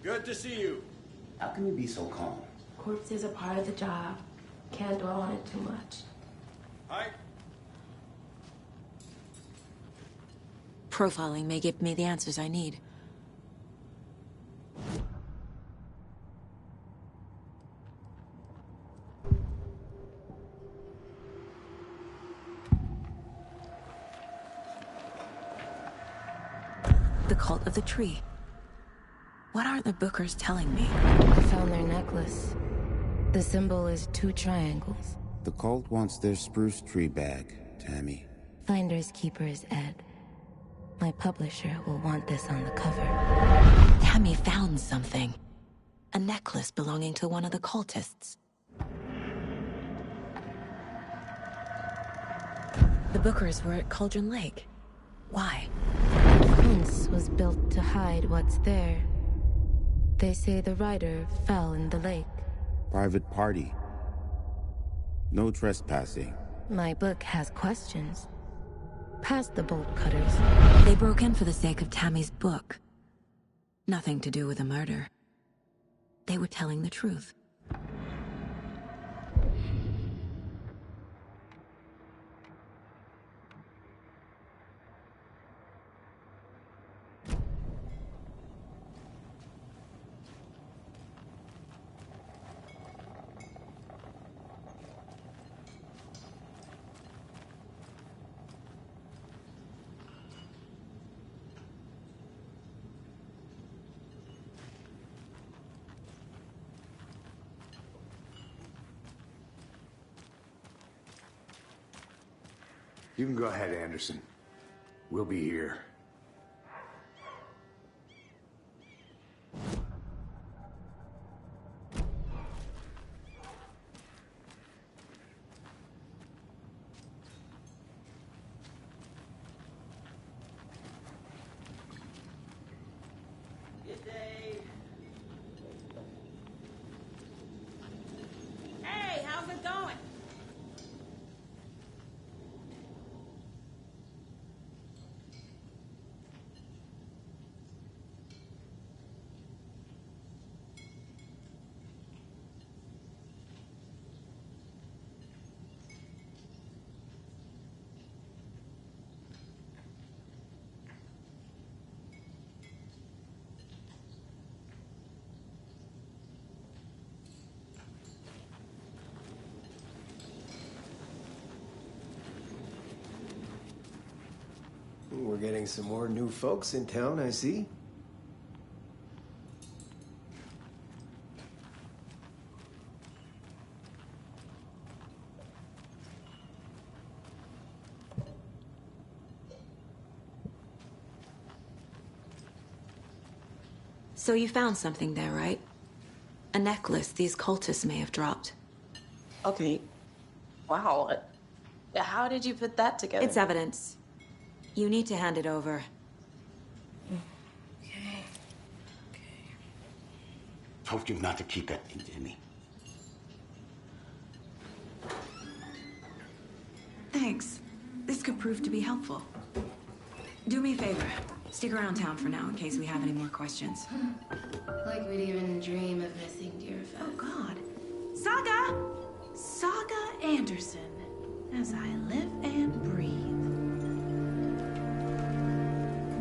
Good to see you. How can you be so calm? Corpses are part of the job. Can't dwell on it too much. Hi. Profiling may give me the answers I need. The cult of the tree. What aren't the Bookers telling me? I found their necklace. The symbol is 2 triangles. The cult wants their spruce tree back, Tammy. Finders keepers, Ed. My publisher will want this on the cover. Tammy found something. A necklace belonging to one of the cultists. The Bookers were at Cauldron Lake. Why? Kunz was built to hide what's there. They say the writer fell in the lake. Private party. No trespassing. My book has questions. Past the bolt cutters. They broke in for the sake of Tammy's book. Nothing to do with a murder. They were telling the truth. You can go ahead, Anderson. We'll be here. Good day. Hey, how's it going? We're getting some more new folks in town, I see. So you found something there, right? A necklace these cultists may have dropped. Okay. Wow. How did you put that together? It's evidence. You need to hand it over. Okay. Told you not to keep that thing to me. Thanks. This could prove to be helpful. Do me a favor. Stick around town for now in case we have any more questions. Like we'd even dream of missing Deerfest. Oh, God. Saga! Saga Anderson. As I live and breathe.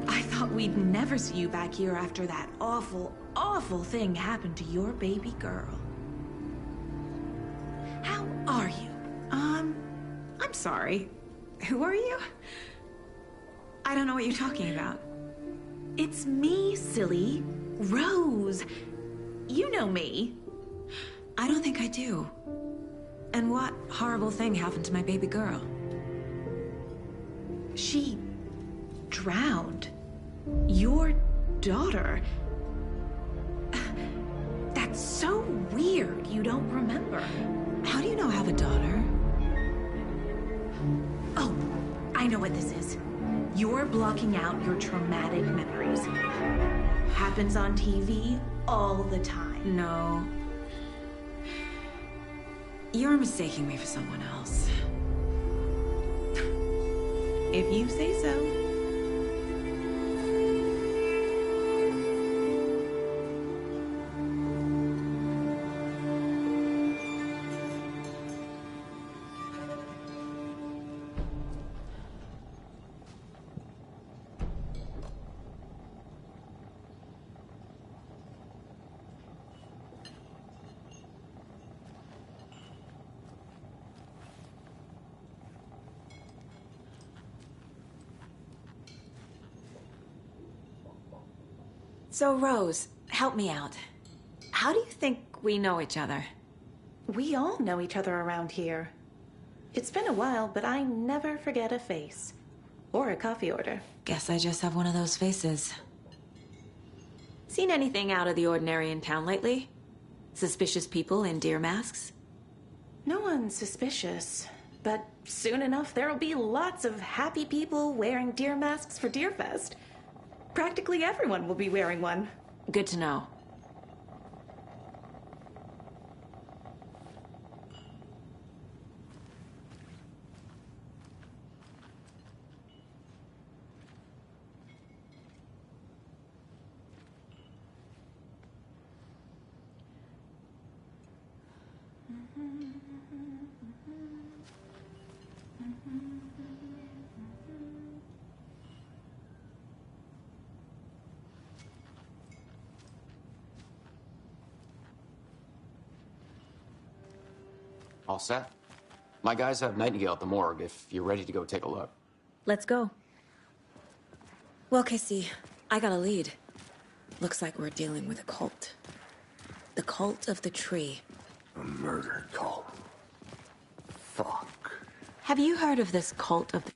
I thought we'd never see you back here after that awful, awful thing happened to your baby girl. How are you? I'm sorry. Who are you? I don't know what you're talking about. It's me, silly. Rose. You know me. I don't think I do. And what horrible thing happened to my baby girl? She drowned. Your daughter. That's so weird you don't remember. How do you know I have a daughter? Oh, I know what this is. You're blocking out your traumatic memories. Happens on TV all the time. No. You're mistaking me for someone else. If you say so. So, Rose, help me out. How do you think we know each other? We all know each other around here. It's been a while, but I never forget a face. Or a coffee order. Guess I just have one of those faces. Seen anything out of the ordinary in town lately? Suspicious people in deer masks? No one's suspicious. But soon enough, there'll be lots of happy people wearing deer masks for Deerfest. Practically everyone will be wearing one. Good to know. All set? My guys have Nightingale at the morgue if you're ready to go take a look. Let's go. Well, Casey, I got a lead. Looks like we're dealing with a cult. The cult of the tree. A murder cult. Fuck. Have you heard of this cult of the...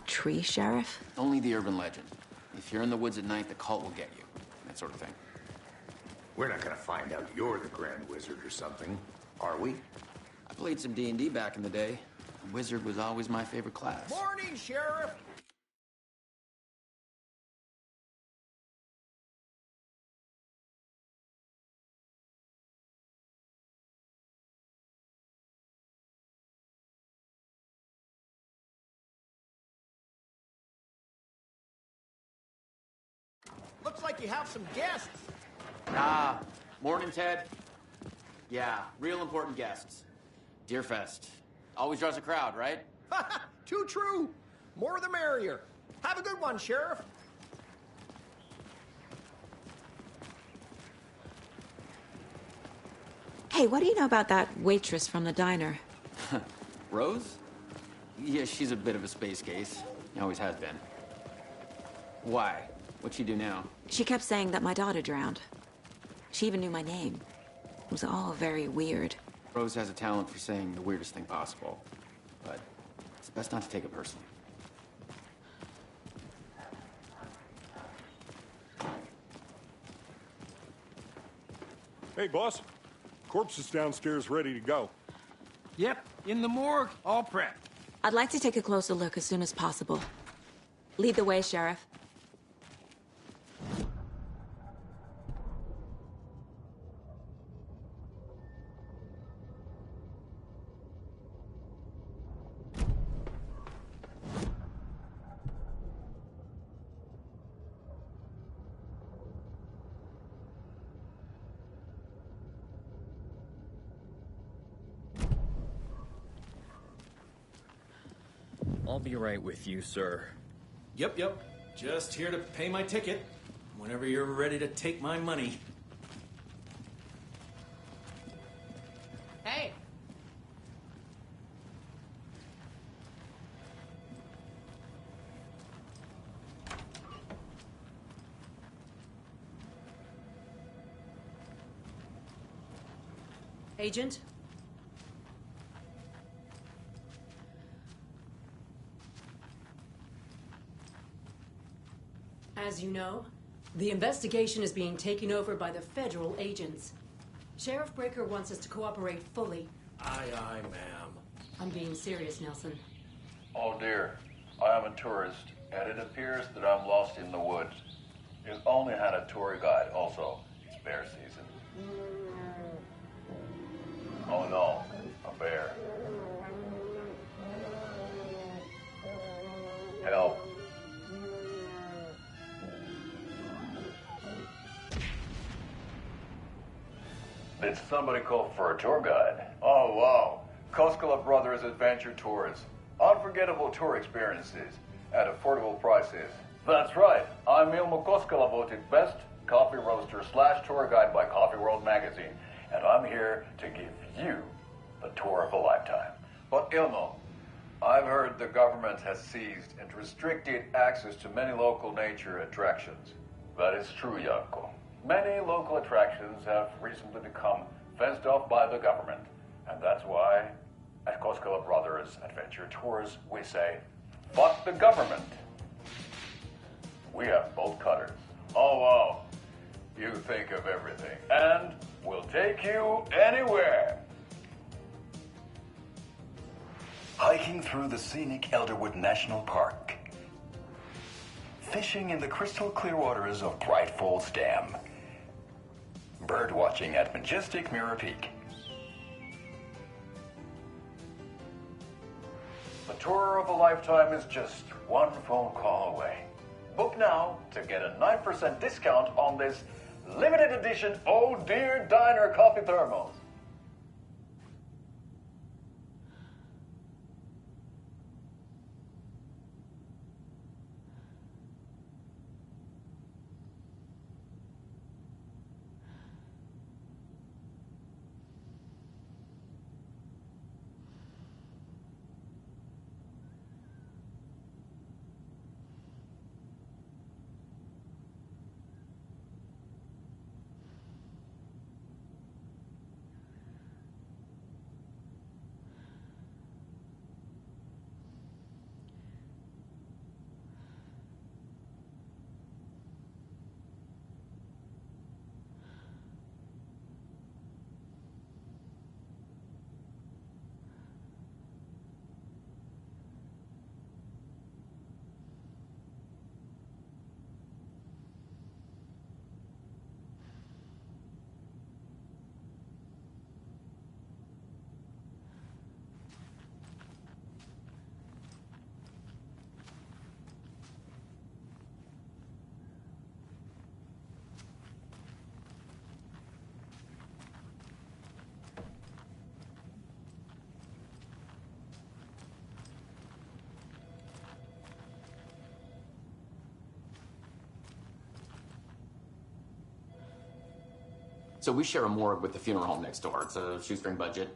tree sheriff? Only the urban legend. If you're in the woods at night, the cult will get you. That sort of thing. We're not gonna find out you're the Grand Wizard or something, are we? I played some D&D back in the day. Wizard was always my favorite class. Morning, Sheriff! Looks like you have some guests. Ah, morning, Ted. Yeah, real important guests. Deerfest. Always draws a crowd, right? Too true. More the merrier. Have a good one, Sheriff. Hey, what do you know about that waitress from the diner? Rose? Yeah, she's a bit of a space case. Always has been. Why? What'd she do now? She kept saying that my daughter drowned. She even knew my name. It was all very weird. Rose has a talent for saying the weirdest thing possible. But it's best not to take it personally. Hey, boss. Corpse is downstairs ready to go. Yep, in the morgue, all prepped. I'd like to take a closer look as soon as possible. Lead the way, Sheriff. I'll be right with you, sir. Yep. Just here to pay my ticket. Whenever you're ready to take my money. Hey! Agent? As you know, the investigation is being taken over by the federal agents. Sheriff Breaker wants us to cooperate fully. Aye, ma'am. I'm being serious, Nelson. Oh dear, I am a tourist, and it appears that I'm lost in the woods. You only had a tour guide, also. It's bear season. Oh no, a bear. Help. Did somebody call for a tour guide? Oh, wow. Koskela Brothers Adventure Tours. Unforgettable tour experiences at affordable prices. That's right. I'm Ilmo Koskela, voted best coffee roaster / tour guide by Coffee World magazine. And I'm here to give you the tour of a lifetime. But Ilmo, I've heard the government has seized and restricted access to many local nature attractions. That is true, Janko. Many local attractions have recently become fenced off by the government. And that's why, at Koskela Brothers Adventure Tours, we say, fuck the government. We have bolt cutters. Oh, wow. You think of everything. And we'll take you anywhere. Hiking through the scenic Elderwood National Park. Fishing in the crystal clear waters of Bright Falls Dam. Bird watching at majestic Mirror Peak. The tour of a lifetime is just one phone call away. Book now to get a 9% discount on this limited edition Oh Dear Diner coffee thermos. So we share a morgue with the funeral home next door. It's a shoestring budget.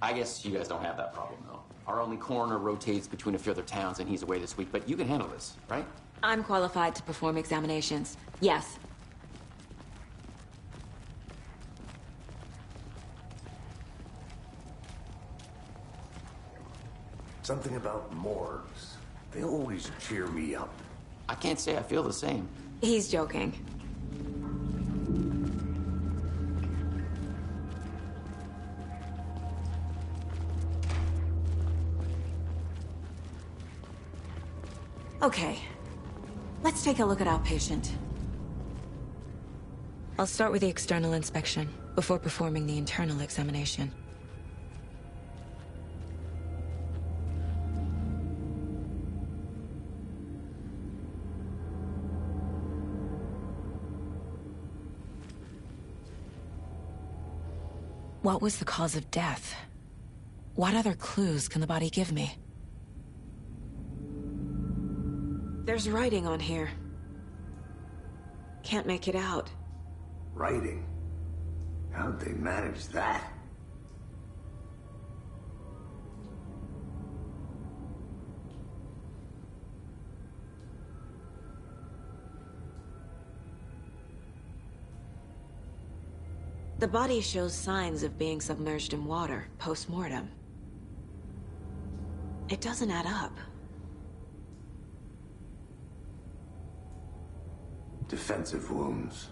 I guess you guys don't have that problem, though. Our only coroner rotates between a few other towns, and he's away this week. But you can handle this, right? I'm qualified to perform examinations. Yes. Something about morgues. They always cheer me up. I can't say I feel the same. He's joking. Okay. Let's take a look at our patient. I'll start with the external inspection before performing the internal examination. What was the cause of death? What other clues can the body give me? There's writing on here. Can't make it out. Writing? How'd they manage that? The body shows signs of being submerged in water post-mortem. It doesn't add up. Defensive wounds.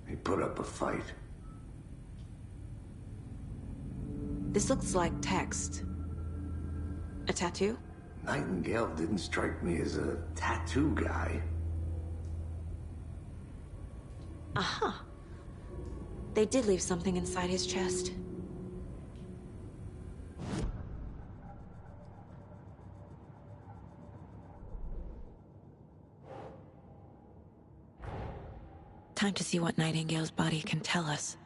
He put up a fight. This looks like text. A tattoo? Nightingale didn't strike me as a tattoo guy. Aha. They did leave something inside his chest. Time to see what Nightingale's body can tell us.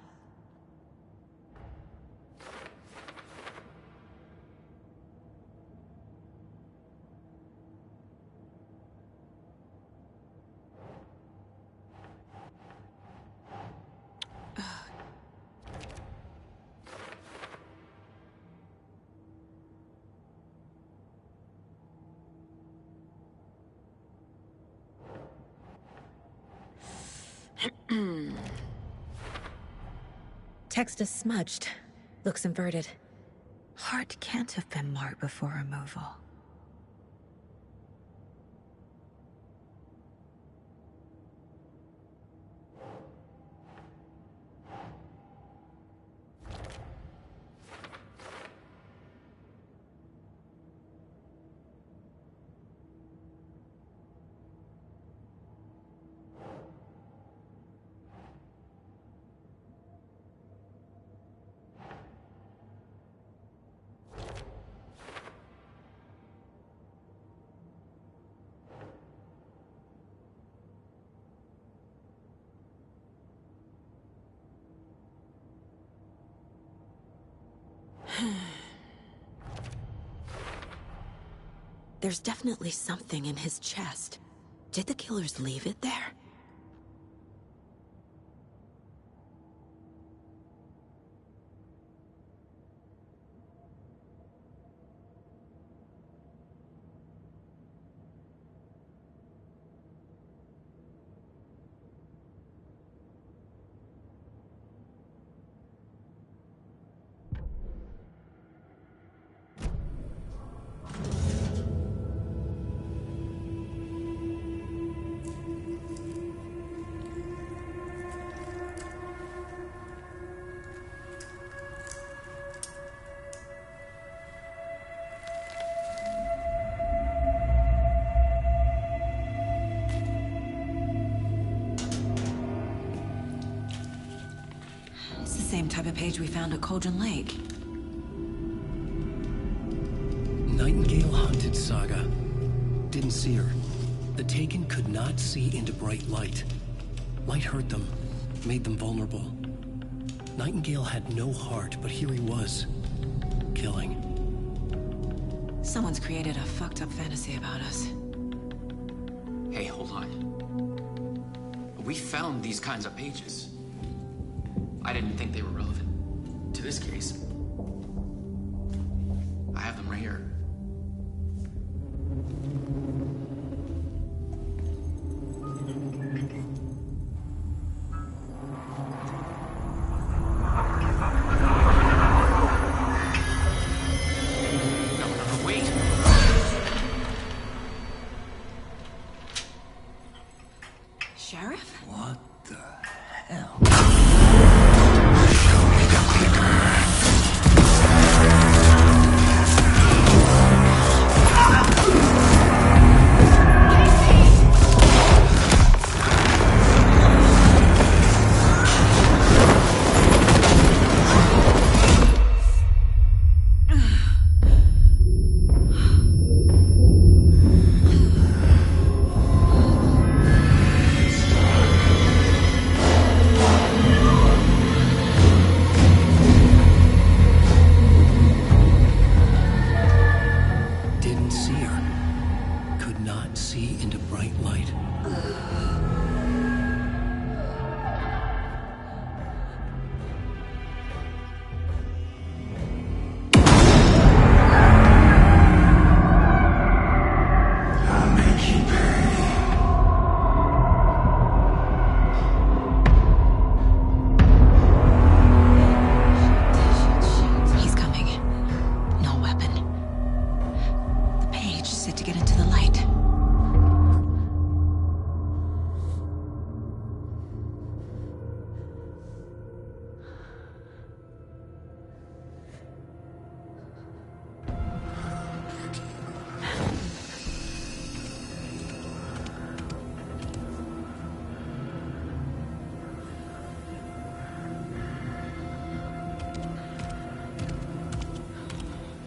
Text is smudged. Looks inverted. Heart can't have been marked before removal. There's definitely something in his chest. Did the killers leave it there? Same type of page we found at Cauldron Lake. Nightingale hunted Saga. Didn't see her. The Taken could not see into bright light. Light hurt them, made them vulnerable. Nightingale had no heart, but here he was, killing. Someone's created a fucked up fantasy about us. Hey, hold on. We found these kinds of pages. I didn't think they were relevant to this case. I have them right here. Sheriff? What the hell? Didn't see her. Could not see into bright light. I'll make you pay. He's coming. No weapon. The page said to get into the light.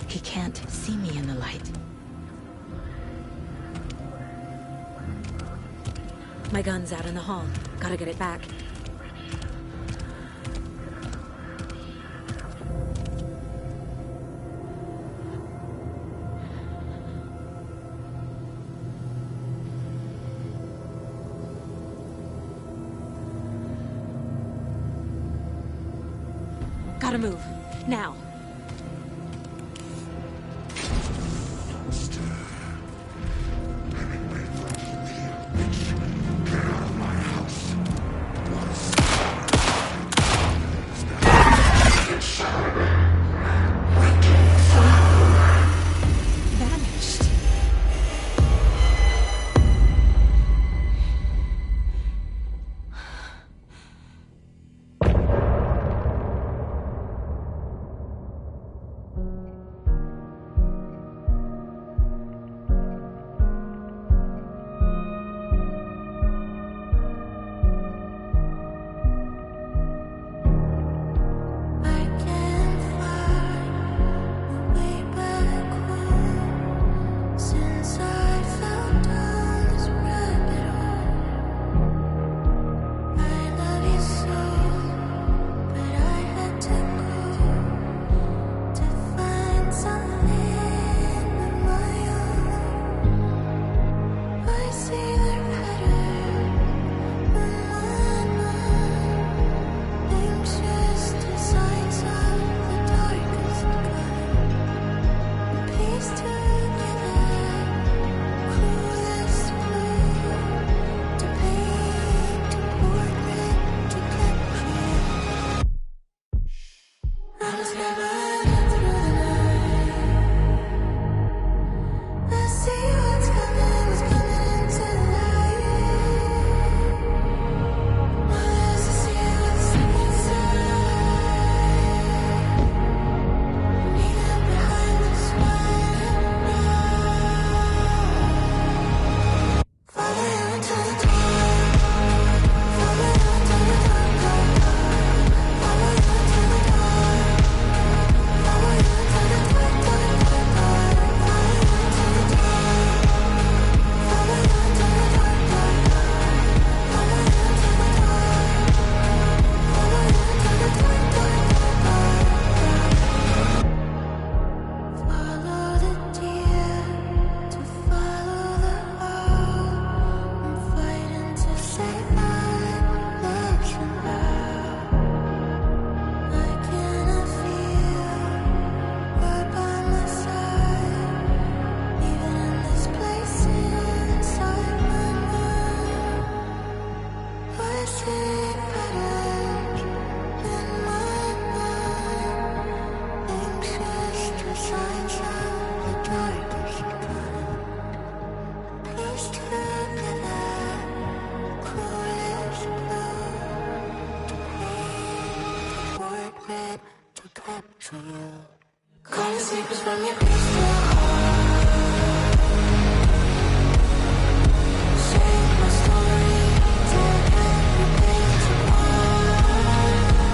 He can't see me in the light. My gun's out in the hall. Gotta get it back. Gotta move. Now. Vanished. secret to capture you. Calling secrets from your crystal heart. Shake my story, take every page apart.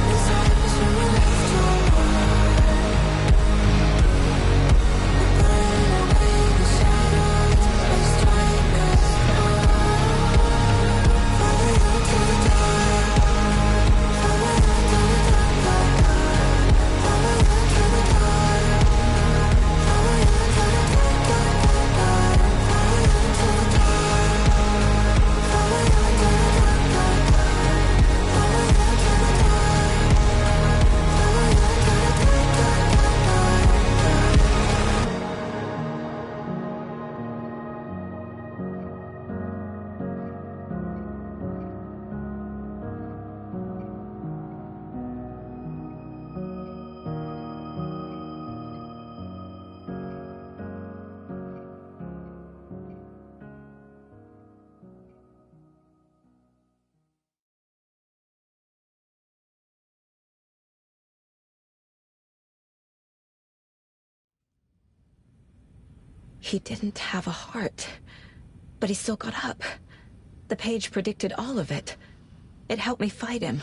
The silence when we left your heart. We're burning away the shadows, they strike us hard. Follow you to the dark. Follow you to the dark, dark, dark. Follow you to the dark. Follow you to the dark, dark, dark, dark. Follow you to the dark. Follow you to the dark, dark, dark. Follow you to the dark. Follow you to the dark, dark, He didn't have a heart, but he still got up. The page predicted all of it. It helped me fight him.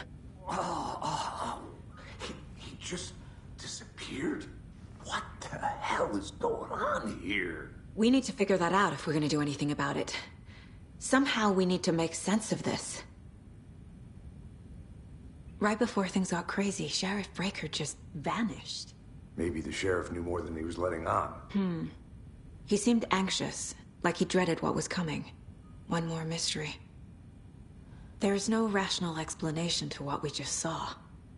He just disappeared? What the hell is going on here? We need to figure that out if we're gonna do anything about it. Somehow we need to make sense of this. Right before things got crazy, Sheriff Breaker just vanished. Maybe the sheriff knew more than he was letting on. He seemed anxious, like he dreaded what was coming. One more mystery. There's no rational explanation to what we just saw.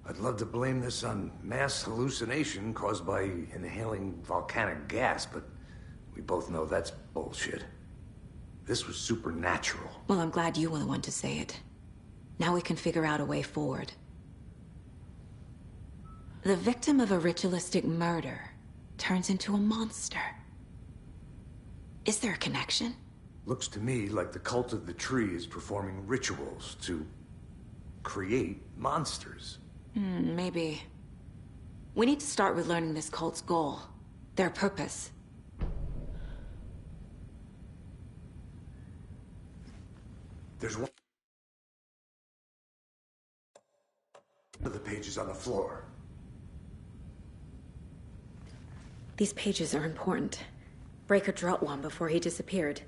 I'd love to blame this on mass hallucination caused by inhaling volcanic gas, but we both know that's bullshit. This was supernatural. Well, I'm glad you were the one to say it. Now we can figure out a way forward. The victim of a ritualistic murder turns into a monster. Is there a connection? Looks to me like the cult of the tree is performing rituals to create monsters. Maybe. We need to start with learning this cult's goal. Their purpose. There's one of the pages on the floor. These pages are important. Breaker dropped one before he disappeared.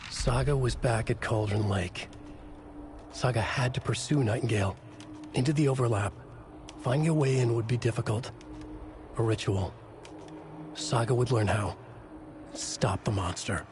Saga was back at Cauldron Lake. Saga had to pursue Nightingale. Into the overlap. Finding a way in would be difficult. A ritual. Saga would learn how. Stop the monster.